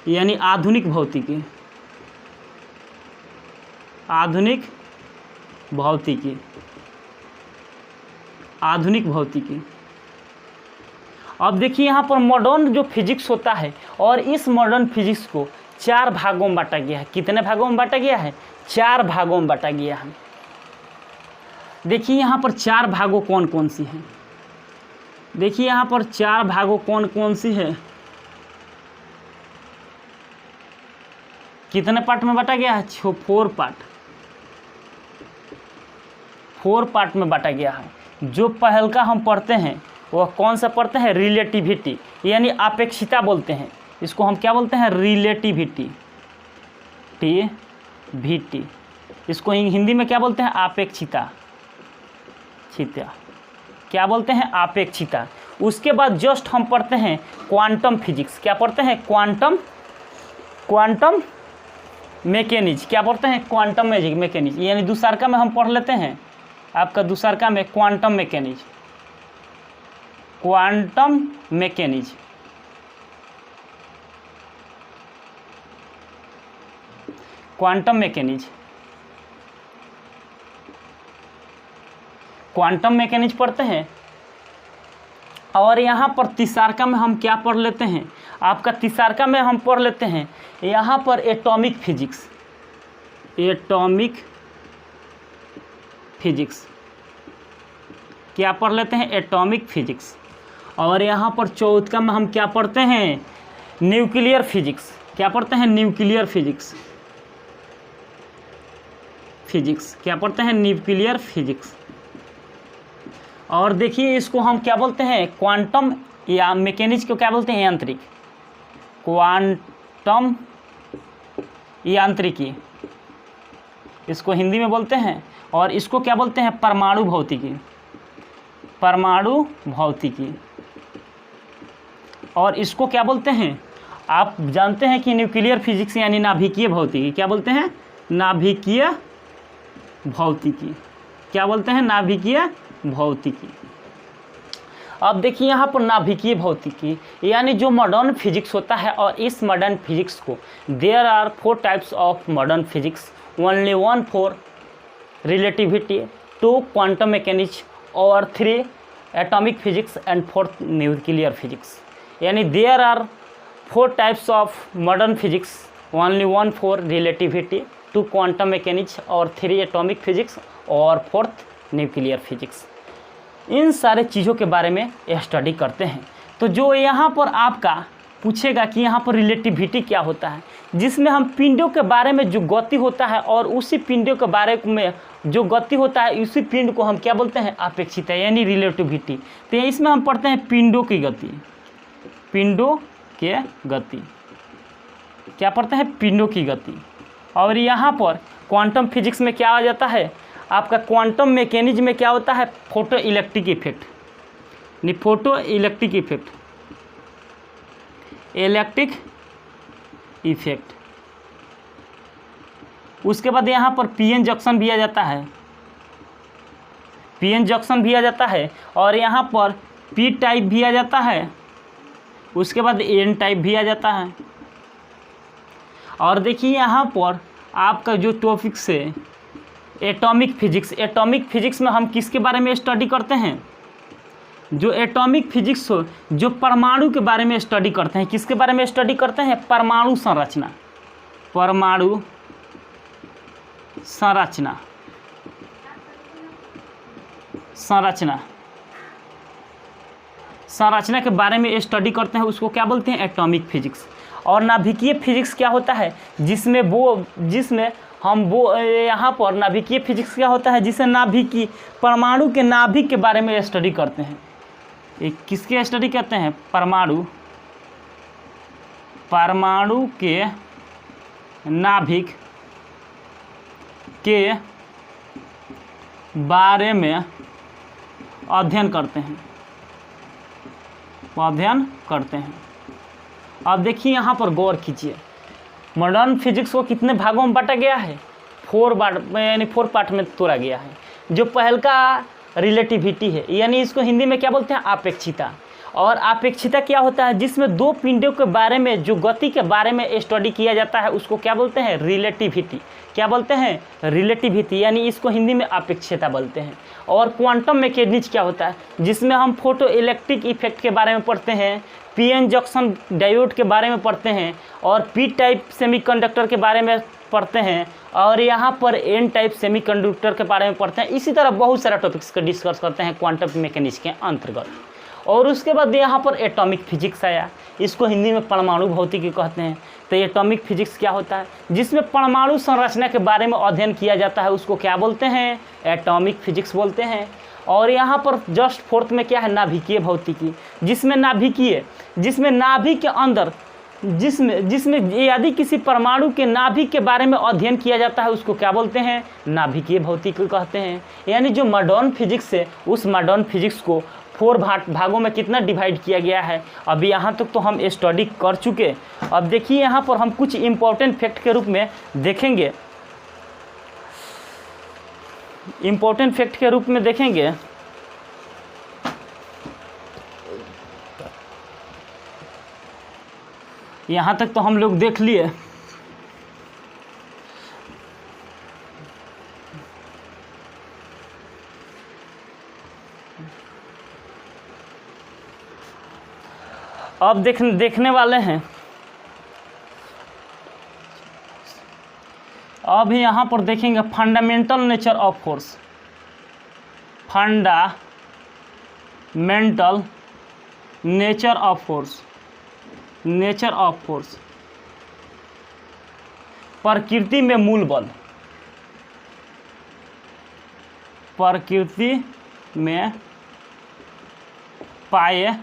यानी आधुनिक भौतिकी, आधुनिक भौतिकी, आधुनिक भौतिकी। अब देखिए यहाँ पर मॉडर्न जो फिजिक्स होता है, और इस मॉडर्न फिजिक्स को 4 भागों में बांटा गया है। कितने भागों में बांटा गया है? 4 भागों में बांटा गया है। देखिए यहाँ पर 4 भागों कौन कौन सी हैं। देखिए यहाँ पर 4 भागों कौन कौन सी है। कितने पार्ट में बांटा गया है? 4 पार्ट, 4 पार्ट में बांटा गया है। जो पहल का हम पढ़ते हैं वह कौन सा पढ़ते हैं? रिलेटिविटी, यानी आपेक्षिकता बोलते हैं इसको। हम क्या बोलते हैं? रिलेटिविटी, टी इसको हिंदी में क्या बोलते हैं? आपेक्षिकता, क्या बोलते हैं? आपेक्षिकता। उसके बाद जस्ट हम पढ़ते हैं क्वांटम फिजिक्स। क्या पढ़ते हैं? Quantum mechanics. क्या पढ़ते हैं? क्वांटम मैकेनिक्स, यानी दूसरका में हम पढ़ लेते हैं। आपका दूसरका में quantum mechanics, quantum mechanics. Quantum mechanics, quantum mechanics पढ़ते हैं। और यहाँ पर तीसरका में हम क्या पढ़ लेते हैं? आपका तीसरका में हम पढ़ लेते हैं यहाँ पर एटॉमिक फिजिक्स, एटॉमिक फिजिक्स। क्या पढ़ लेते हैं? Atomic physics. और यहाँ पर चौथा में हम क्या पढ़ते हैं? Nuclear physics. क्या पढ़ते हैं? न्यूक्लियर फिजिक्स, क्या पढ़ते हैं? Nuclear physics. और देखिए इसको हम क्या बोलते हैं? क्वांटम या मैकेनिक्स को क्या बोलते हैं? यांत्रिक, क्वांटम यांत्रिकी इसको हिंदी में बोलते हैं। और इसको क्या बोलते हैं? परमाणु भौतिकी, परमाणु भौतिकी। और इसको क्या बोलते हैं? आप जानते हैं कि न्यूक्लियर फिजिक्स यानी नाभिकीय भौतिकी। क्या बोलते हैं? नाभिकीय भौतिकी। क्या बोलते हैं? नाभिकीय भौतिकी। अब देखिए यहाँ पर नाभिकीय भौतिकी यानी जो मॉडर्न फिजिक्स होता है, और इस मॉडर्न फिजिक्स को there are 4 types of modern physics, only 1 for relativity, 2 quantum mechanics, और 3 atomic physics and 4 nuclear physics. यानी there are 4 types of modern physics, only 1 for relativity, 2 quantum mechanics और 3 एटॉमिक फिजिक्स और 4th न्यूक्लियर फिजिक्स। इन सारे चीज़ों के बारे में स्टडी करते हैं। तो जो यहाँ पर आपका पूछेगा कि यहाँ पर रिलेटिविटी क्या होता है, जिसमें हम पिंडों के बारे में जो गति होता है, और उसी पिंडों के बारे में जो गति होता है उसी पिंड को हम क्या बोलते हैं? अपेक्षितता, यानी रिलेटिविटी। तो इसमें हम पढ़ते हैं पिंडों की गति, पिंडों के गति। क्या पढ़ते हैं? पिंडों की गति। और यहाँ पर क्वांटम फिजिक्स में क्या आ जाता है? आपका क्वांटम मैकेनिक्स में क्या होता है? फोटो इलेक्ट्रिक इफेक्ट, नहीं photo electric effect, electric effect. उसके बाद यहाँ पर पीएन जंक्शन भी आ जाता है, पीएन जंक्शन भी आ जाता है। और यहाँ पर पी टाइप भी आ जाता है। उसके बाद एन टाइप भी आ जाता है। और देखिए यहाँ पर आपका जो टॉपिक से एटॉमिक फिजिक्स, एटॉमिक फिजिक्स में हम किसके बारे में स्टडी करते हैं? जो एटॉमिक फिजिक्स हो, जो परमाणु के बारे में स्टडी करते हैं। किसके बारे में स्टडी करते हैं? परमाणु संरचना, परमाणु संरचना, संरचना के बारे में स्टडी करते हैं। उसको क्या बोलते हैं? Atomic physics. और नाभिकीय फिजिक्स क्या होता है? जिसमें हम यहाँ पर नाभिकीय फिजिक्स क्या होता है? जिसे नाभिकीय परमाणु के नाभिक के बारे में स्टडी करते हैं। एक किसके स्टडी करते हैं? परमाणु के नाभिक के बारे में अध्ययन करते हैं, अब देखिए यहाँ पर गौर कीजिए, मॉडर्न फिजिक्स को कितने भागों में बांटा गया है? 4 पार्ट में तोड़ा गया है। जो पहल का रिलेटिविटी है, यानी इसको हिंदी में क्या बोलते हैं? आपेक्षिकता। और अपेक्षिता क्या होता है, जिसमें दो पिंडों के बारे में जो गति के बारे में स्टडी किया जाता है उसको क्या बोलते हैं, रिलेटिविटी। क्या बोलते हैं, रिलेटिविटी, यानी इसको हिंदी में अपेक्षिता बोलते हैं। और क्वांटम मैकेनिक्स क्या होता है, जिसमें हम फोटो इलेक्ट्रिक इफेक्ट के बारे में पढ़ते हैं, पीएन जंक्शन डायोड के बारे में पढ़ते हैं, और पी टाइप सेमीकंडक्टर के बारे में पढ़ते हैं, और यहाँ पर एन टाइप सेमीकंडक्टर के बारे में पढ़ते हैं। इसी तरह बहुत सारा टॉपिक्स का डिस्कस करते हैं क्वांटम मैकेनिक्स के अंतर्गत। और उसके बाद यहाँ पर एटॉमिक फिजिक्स आया, इसको हिंदी में परमाणु भौतिकी कहते हैं। तो एटॉमिक फिजिक्स क्या होता है, जिसमें परमाणु संरचना के बारे में अध्ययन किया जाता है, उसको क्या बोलते हैं, एटॉमिक फिजिक्स बोलते हैं। और यहाँ पर जस्ट फोर्थ में क्या है, नाभिकीय भौतिकी, जिसमें नाभिक के अंदर जिसमें यदि किसी परमाणु के नाभिक के बारे में अध्ययन किया जाता है उसको क्या बोलते हैं, नाभिकीय भौतिकी कहते हैं। यानी जो मॉडर्न फिजिक्स है उस मॉडर्न फिजिक्स को 4 भागों में कितना डिवाइड किया गया है, अभी यहाँ तक तो हम स्टडी कर चुके। अब देखिए यहाँ पर हम कुछ इम्पोर्टेंट फैक्ट के रूप में देखेंगे, इम्पोर्टेंट फैक्ट के रूप में देखेंगे। यहाँ तक तो हम लोग देख लिए। अब देखने वाले हैं, अब यहाँ पर देखेंगे fundamental nature of force. Fundamental nature of force, nature of force, प्रकृति में मूल बल, प्रकृति में पाए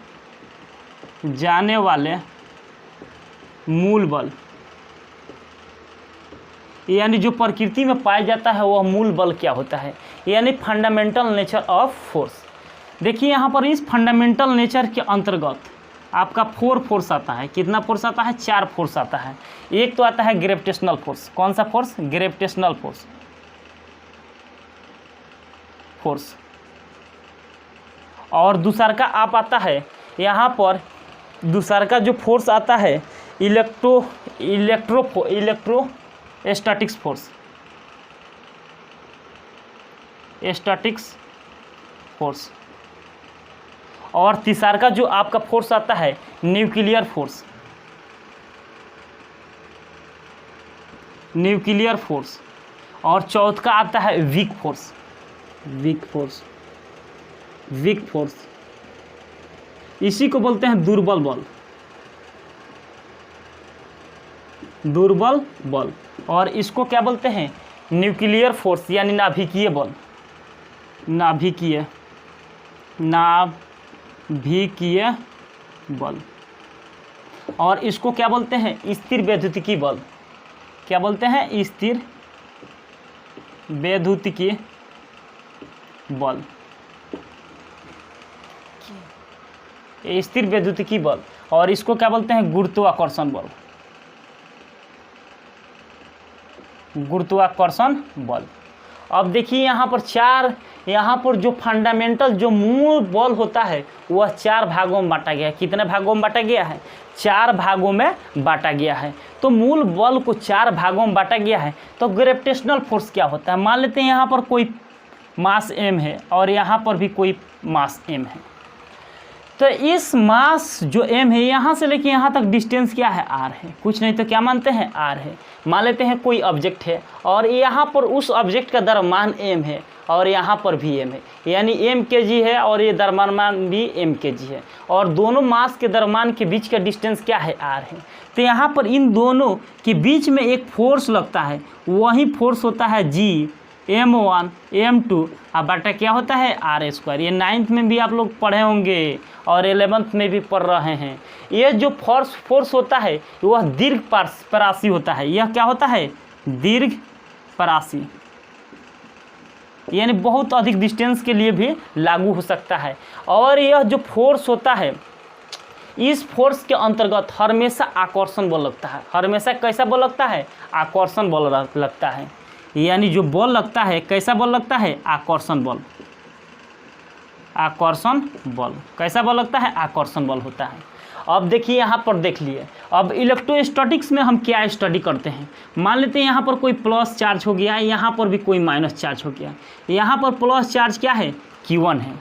जाने वाले मूल बल, यानी जो प्रकृति में पाया जाता है वह मूल बल क्या होता है, यानी फंडामेंटल नेचर ऑफ फोर्स। देखिए यहाँ पर इस फंडामेंटल नेचर के अंतर्गत आपका 4 फोर्स आता है। कितना फोर्स आता है, 4 फोर्स आता है। एक तो आता है ग्रेविटेशनल फोर्स। कौन सा फोर्स, ग्रेविटेशनल फोर्स। और दूसरा का आप आता है, यहाँ पर दूसरा का जो फोर्स आता है इलेक्ट्रोस्टैटिक्स फोर्स। और तीसरा का जो आपका फोर्स आता है न्यूक्लियर फोर्स। और चौथा का आता है वीक फोर्स। इसी को बोलते हैं दुर्बल बल। और इसको क्या बोलते हैं, न्यूक्लियर फोर्स, यानी नाभिकीय बल। और इसको क्या बोलते हैं, स्थिर वैद्युतिकी बल। क्या बोलते हैं, स्थिर वैद्युतिकी बल। स्थिर वैद्युतिकी बल। और इसको क्या बोलते हैं, गुरुत्वाकर्षण बल। अब देखिए यहाँ पर जो फंडामेंटल जो मूल बल होता है वह 4 भागों में बांटा गया है। कितने भागों में बांटा गया है, 4 भागों में बांटा गया है। तो मूल बल को 4 भागों में बांटा गया है। तो ग्रेविटेशनल फोर्स क्या होता है, मान लेते हैं यहाँ पर कोई मास m है और यहाँ पर भी कोई मास m है। तो इस मास जो m है यहाँ से लेके यहाँ तक डिस्टेंस क्या है, r है। कुछ नहीं तो क्या मानते हैं, r है। मान लेते हैं कोई ऑब्जेक्ट है और यहाँ पर उस ऑब्जेक्ट का द्रव्यमान m है और यहाँ पर भी m है, यानी m kg है और ये द्रव्यमान भी m kg है। और दोनों मास के द्रव्यमान के बीच का डिस्टेंस क्या है, r है। तो यहाँ पर इन दोनों के बीच में एक फोर्स लगता है, वही फोर्स होता है G m1 m2 अब बटा क्या होता है, r²। ये 9th में भी आप लोग पढ़े होंगे और 11th में भी पढ़ रहे हैं। ये जो फोर्स होता है वह दीर्घ परासी होता है। यह क्या होता है, दीर्घ परासी, यानी बहुत अधिक डिस्टेंस के लिए भी लागू हो सकता है। और यह जो फोर्स होता है, इस फोर्स के अंतर्गत हमेशा आकर्षण बल लगता है। हमेशा कैसा बल लगता है, आकर्षण बल लगता है। यानी जो बल लगता है, कैसा बल लगता है, आकर्षण बल। आकर्षण बल। कैसा बल लगता है? आकर्षण बल होता है। अब देखिए यहाँ पर देख लिए, अब इलेक्ट्रोस्टैटिक्स में हम क्या स्टडी करते हैं। मान लेते हैं यहाँ पर कोई प्लस चार्ज हो गया है, यहाँ पर भी कोई माइनस चार्ज हो गया। यहाँ पर प्लस चार्ज क्या है? Q1 है,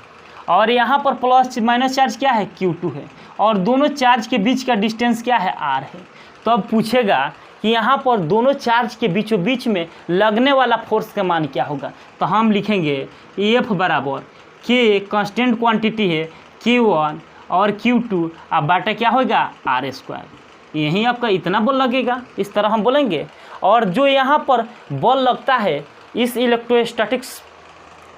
और यहाँ पर प्लस माइनस चार्ज क्या है? Q2 है, और दोनों चार्ज के बीच का डिस्टेंस क्या है? R है। तो अब पूछेगा कि यहाँ पर दोनों चार्ज के बीचों बीच में लगने वाला फोर्स का मान क्या होगा। तो हम लिखेंगे F बराबर K कांस्टेंट क्वांटिटी है Q1 और Q2, अब बाटा क्या होगा? R²। यहीं आपका इतना बल लगेगा, इस तरह हम बोलेंगे। और जो यहाँ पर बल लगता है इस इलेक्ट्रोस्टैटिक्स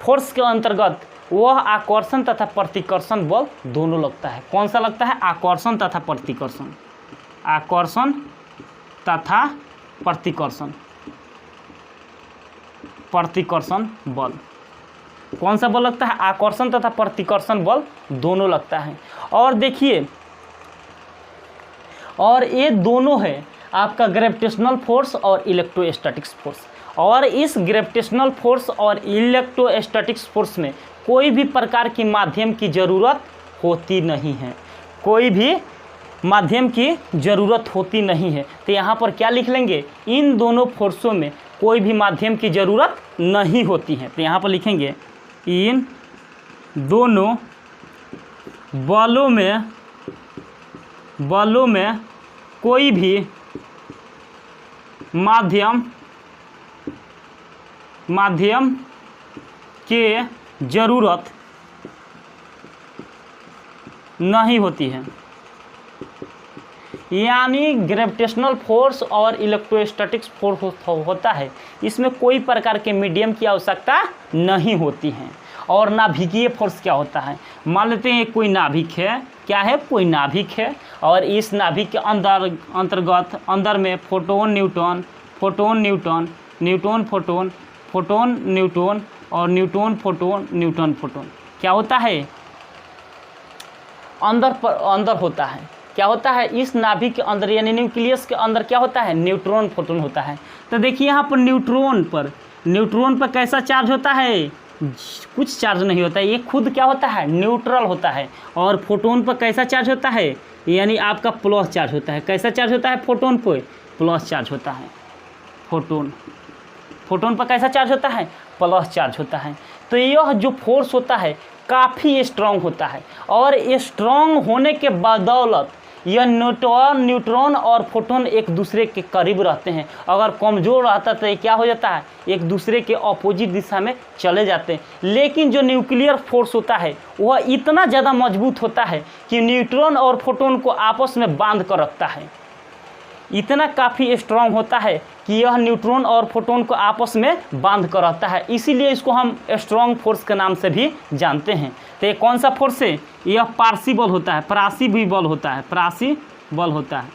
फोर्स के अंतर्गत, वह आकर्षण तथा प्रतिकर्षण बल दोनों लगता है। कौन सा लगता है? आकर्षण तथा प्रतिकर्षण। आकर्षण तथा प्रतिकर्षण, प्रतिकर्षण बल। कौन सा बल लगता है? आकर्षण तथा प्रतिकर्षण बल दोनों लगता है। और देखिए, और ये दोनों है आपका ग्रेविटेशनल फोर्स और इलेक्ट्रोस्टैटिक्स फोर्स। और इस ग्रेविटेशनल फोर्स और इलेक्ट्रोस्टैटिक्स फोर्स में कोई भी प्रकार की माध्यम की ज़रूरत होती नहीं है, कोई भी माध्यम की ज़रूरत होती नहीं है। तो यहाँ पर क्या लिख लेंगे? इन दोनों फोर्सों में कोई भी माध्यम की ज़रूरत नहीं होती है। तो यहाँ पर लिखेंगे इन दोनों बलों में कोई भी माध्यम के ज़रूरत नहीं होती है। यानी ग्रेविटेशनल फोर्स और इलेक्ट्रोस्टैटिक्स फोर्स होता है, इसमें कोई प्रकार के मीडियम की आवश्यकता नहीं होती है। और नाभिकीय फोर्स क्या होता है? मान लेते हैं कोई नाभिक है, क्या है? कोई नाभिक है, और इस नाभिक के अंतर्गत अंदर में photon neutron, photon neutron, neutron photon, photon neutron और न्यूट्रॉन फोटोन, न्यूट्रॉन फोटोन क्या होता है? अंदर होता है। क्या होता है? इस नाभिक के अंदर यानी न्यूक्लियस के अंदर क्या होता है? न्यूट्रॉन फोटोन होता है। तो देखिए यहाँ पर न्यूट्रॉन पर कैसा चार्ज होता है? कुछ चार्ज नहीं होता है, ये खुद क्या होता है? न्यूट्रल होता है। और फोटोन पर कैसा चार्ज होता है? यानी आपका प्लस चार्ज होता है। कैसा चार्ज होता है? फोटोन पर प्लस चार्ज होता है। फोटोन पर कैसा चार्ज होता है? प्लस चार्ज होता है। तो यह जो फोर्स होता है काफ़ी स्ट्रॉन्ग होता है, और स्ट्रॉन्ग होने के बदौलत यह न्यूट्रॉन और फोटोन एक दूसरे के करीब रहते हैं। अगर कमज़ोर रहता तो ये क्या हो जाता है? एक दूसरे के अपोजिट दिशा में चले जाते हैं। लेकिन जो न्यूक्लियर फोर्स होता है वह इतना ज़्यादा मजबूत होता है कि न्यूट्रॉन और फोटोन को आपस में बांध कर रखता है। इतना काफ़ी स्ट्रॉन्ग होता है कि यह न्यूट्रॉन और फोटोन को आपस में बांध कर रखता है, इसीलिए इसको हम स्ट्रॉन्ग फोर्स के नाम से भी जानते हैं। तो ये कौन सा फोर्स है? यह पारसी बल होता है, परासी भी बल होता है, परासी बल होता है।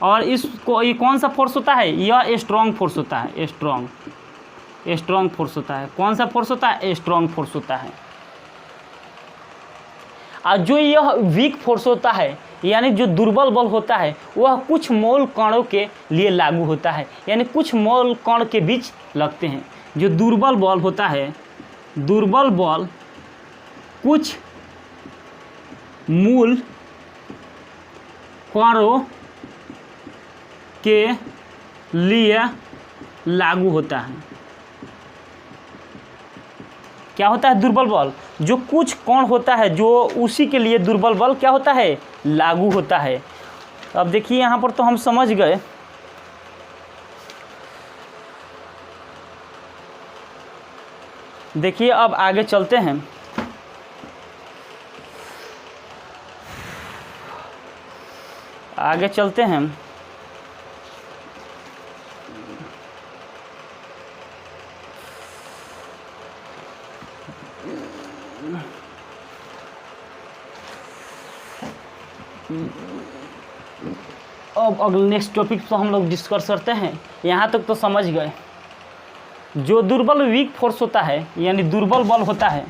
और इसको ये कौन सा फोर्स होता है? यह स्ट्रॉन्ग फोर्स होता है, स्ट्रॉन्ग फोर्स होता है। कौन सा फोर्स होता है? स्ट्रॉन्ग फोर्स होता है। और जो यह वीक फोर्स होता है यानी जो दुर्बल बल होता है वह कुछ मोल कणों के लिए लागू होता है, यानी कुछ मोल कण के बीच लगते हैं। जो दुर्बल बल होता है, दुर्बल बल कुछ मूल कणों के लिए लागू होता है। क्या होता है? दुर्बल बल जो कुछ कण होता है जो उसी के लिए दुर्बल बल क्या होता है? लागू होता है। अब देखिए यहाँ पर तो हम समझ गए। देखिए अब आगे चलते हैं। आगे चलते हैं। अब अगले नेक्स्ट टॉपिक तो हम लोग डिस्कस करते हैं। यहाँ तक तो समझ गए। जो दुर्बल वीक फोर्स होता है यानी दुर्बल बल होता है,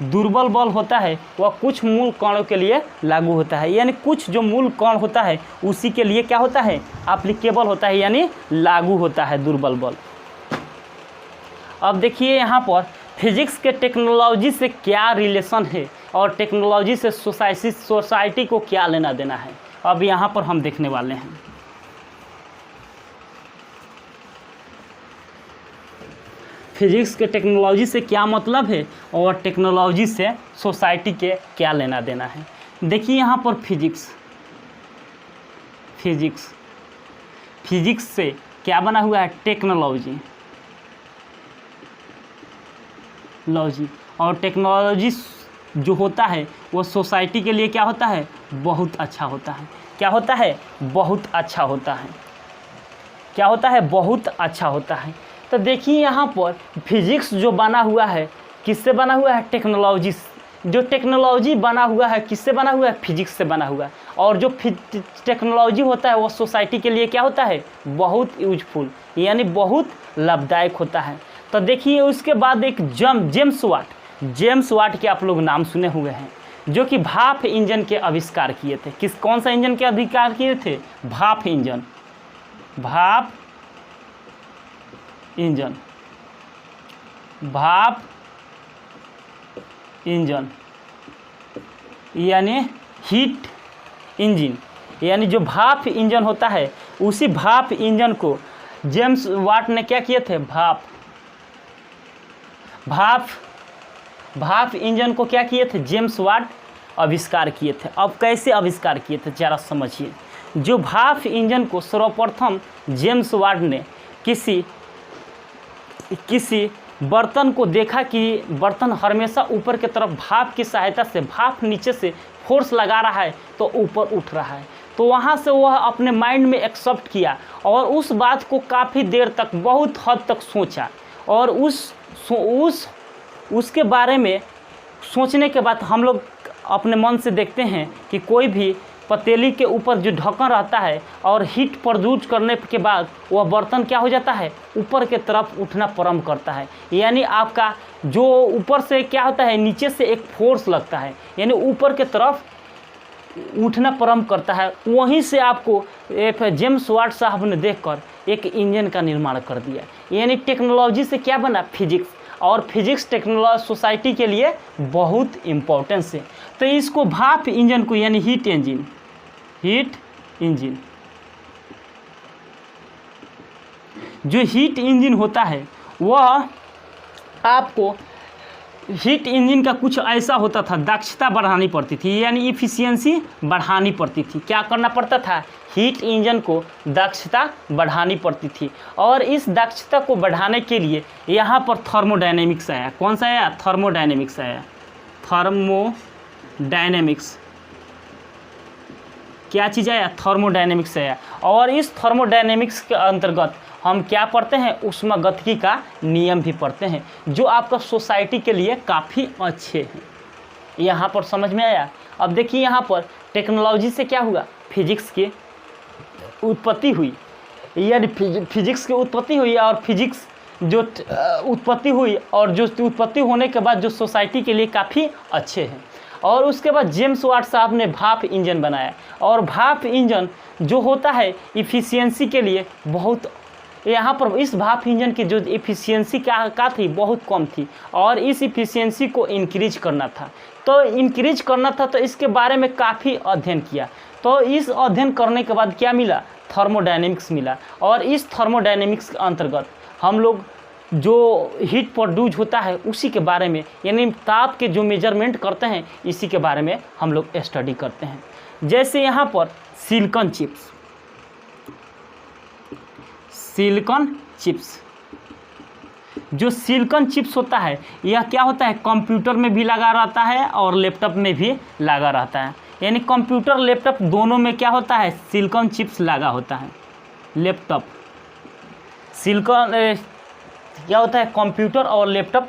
दुर्बल बल होता है वह कुछ मूल कणों के लिए लागू होता है, यानी कुछ जो मूल कण होता है उसी के लिए क्या होता है? एप्लीकेबल होता है, यानी लागू होता है दुर्बल बल। अब देखिए यहाँ पर फिजिक्स के टेक्नोलॉजी से क्या रिलेशन है और टेक्नोलॉजी से सोसाइटी को क्या लेना देना है, अब यहाँ पर हम देखने वाले हैं। फिजिक्स के टेक्नोलॉजी से क्या मतलब है और टेक्नोलॉजी से सोसाइटी के क्या लेना देना है। देखिए यहाँ पर फिजिक्स से क्या बना हुआ है, टेक्नोलॉजी और टेक्नोलॉजी जो होता है वो सोसाइटी के लिए क्या होता है, बहुत अच्छा होता है। क्या होता है, बहुत अच्छा होता है। क्या होता है, बहुत अच्छा होता है। तो देखिए यहाँ पर फिजिक्स जो बना हुआ है किससे बना हुआ है, टेक्नोलॉजी। जो टेक्नोलॉजी बना हुआ है किससे बना हुआ है, फिजिक्स से बना हुआ है। और जो टेक्नोलॉजी होता है वो सोसाइटी के लिए क्या होता है, बहुत यूजफुल, यानी बहुत लाभदायक होता है। तो देखिए उसके बाद एक जेम्स वाट के आप लोग नाम सुने हुए हैं, जो कि भाप इंजन के आविष्कार किए थे। कौन सा इंजन के आविष्कार किए थे, भाप इंजन यानी हीट इंजन, यानी जो भाप इंजन होता है उसी भाप इंजन को जेम्स वाट ने क्या किए थे, भाप इंजन को क्या किए थे, जेम्स वाट आविष्कार किए थे। अब कैसे आविष्कार किए थे जरा समझिए। जो भाप इंजन को सर्वप्रथम जेम्स वाट ने किसी बर्तन को देखा कि बर्तन हमेशा ऊपर की तरफ भाप की सहायता से, भाप नीचे से फोर्स लगा रहा है तो ऊपर उठ रहा है। तो वहाँ से वह अपने माइंड में एक्सेप्ट किया और उस बात को काफ़ी देर तक, बहुत हद तक सोचा। और उसके बारे में सोचने के बाद हम लोग अपने मन से देखते हैं कि कोई भी पतीली के ऊपर जो ढक्कन रहता है और हीट प्रोड्यूस करने के बाद वह बर्तन क्या हो जाता है, ऊपर के तरफ उठना प्रारंभ करता है। यानी आपका जो ऊपर से क्या होता है, नीचे से एक फोर्स लगता है, यानी ऊपर के तरफ उठना प्रारंभ करता है। वहीं से आपको जेम्स वाट साहब ने देखकर एक इंजन का निर्माण कर दिया। यानी टेक्नोलॉजी से क्या बना, फिजिक्स। और फिजिक्स टेक्नोलॉजी सोसाइटी के लिए बहुत इम्पोर्टेंस है। तो इसको भाप इंजन को, यानी हीट इंजन, जो हीट इंजन होता है वह आपको, हीट इंजन का कुछ ऐसा होता था, दक्षता बढ़ानी पड़ती थी, यानी इफिशियंसी बढ़ानी पड़ती थी। क्या करना पड़ता था, हीट इंजन को दक्षता बढ़ानी पड़ती थी। और इस दक्षता को बढ़ाने के लिए यहाँ पर थर्मोडायनेमिक्स आया। कौन सा आया, थर्मोडायनेमिक्स आया। थर्मोडायनेमिक्स क्या चीज़ आया, थर्मोडायनेमिक्स आया। और इस थर्मोडायनेमिक्स के अंतर्गत हम क्या पढ़ते हैं, ऊष्मागतिकी का नियम भी पढ़ते हैं, जो आपका सोसाइटी के लिए काफ़ी अच्छे हैं। यहाँ पर समझ में आया। अब देखिए यहाँ पर टेक्नोलॉजी से क्या हुआ, फिजिक्स की उत्पत्ति हुई, यानी फिजिक्स की उत्पत्ति हुई। और फिजिक्स जो उत्पत्ति हुई और जो उत्पत्ति होने के बाद जो सोसाइटी के लिए काफ़ी अच्छे हैं। और उसके बाद जेम्स वाट साहब ने भाप इंजन बनाया। और भाप इंजन जो होता है इफ़िशियंसी के लिए बहुत, यहाँ पर इस भाप इंजन की जो इफ़िशियंसी क्या थी, बहुत कम थी। और इस इफ़िशियंसी को इंक्रीज करना था। तो इसके बारे में काफ़ी अध्ययन किया। तो इस अध्ययन करने के बाद क्या मिला, थर्मोडायनेमिक्स मिला। और इस थर्मोडायनेमिक्स के अंतर्गत हम लोग जो हीट प्रोड्यूस होता है उसी के बारे में, यानी ताप के जो मेजरमेंट करते हैं इसी के बारे में हम लोग स्टडी करते हैं। जैसे यहाँ पर सिलिकॉन चिप्स, जो सिलिकॉन चिप्स होता है यह क्या होता है, कंप्यूटर में भी लगा रहता है और लैपटॉप में भी लगा रहता है। यानी कंप्यूटर लैपटॉप दोनों में क्या होता है, सिलिकॉन चिप्स लगा होता है। लैपटॉप सिलिकॉन क्या होता है, कंप्यूटर और लैपटॉप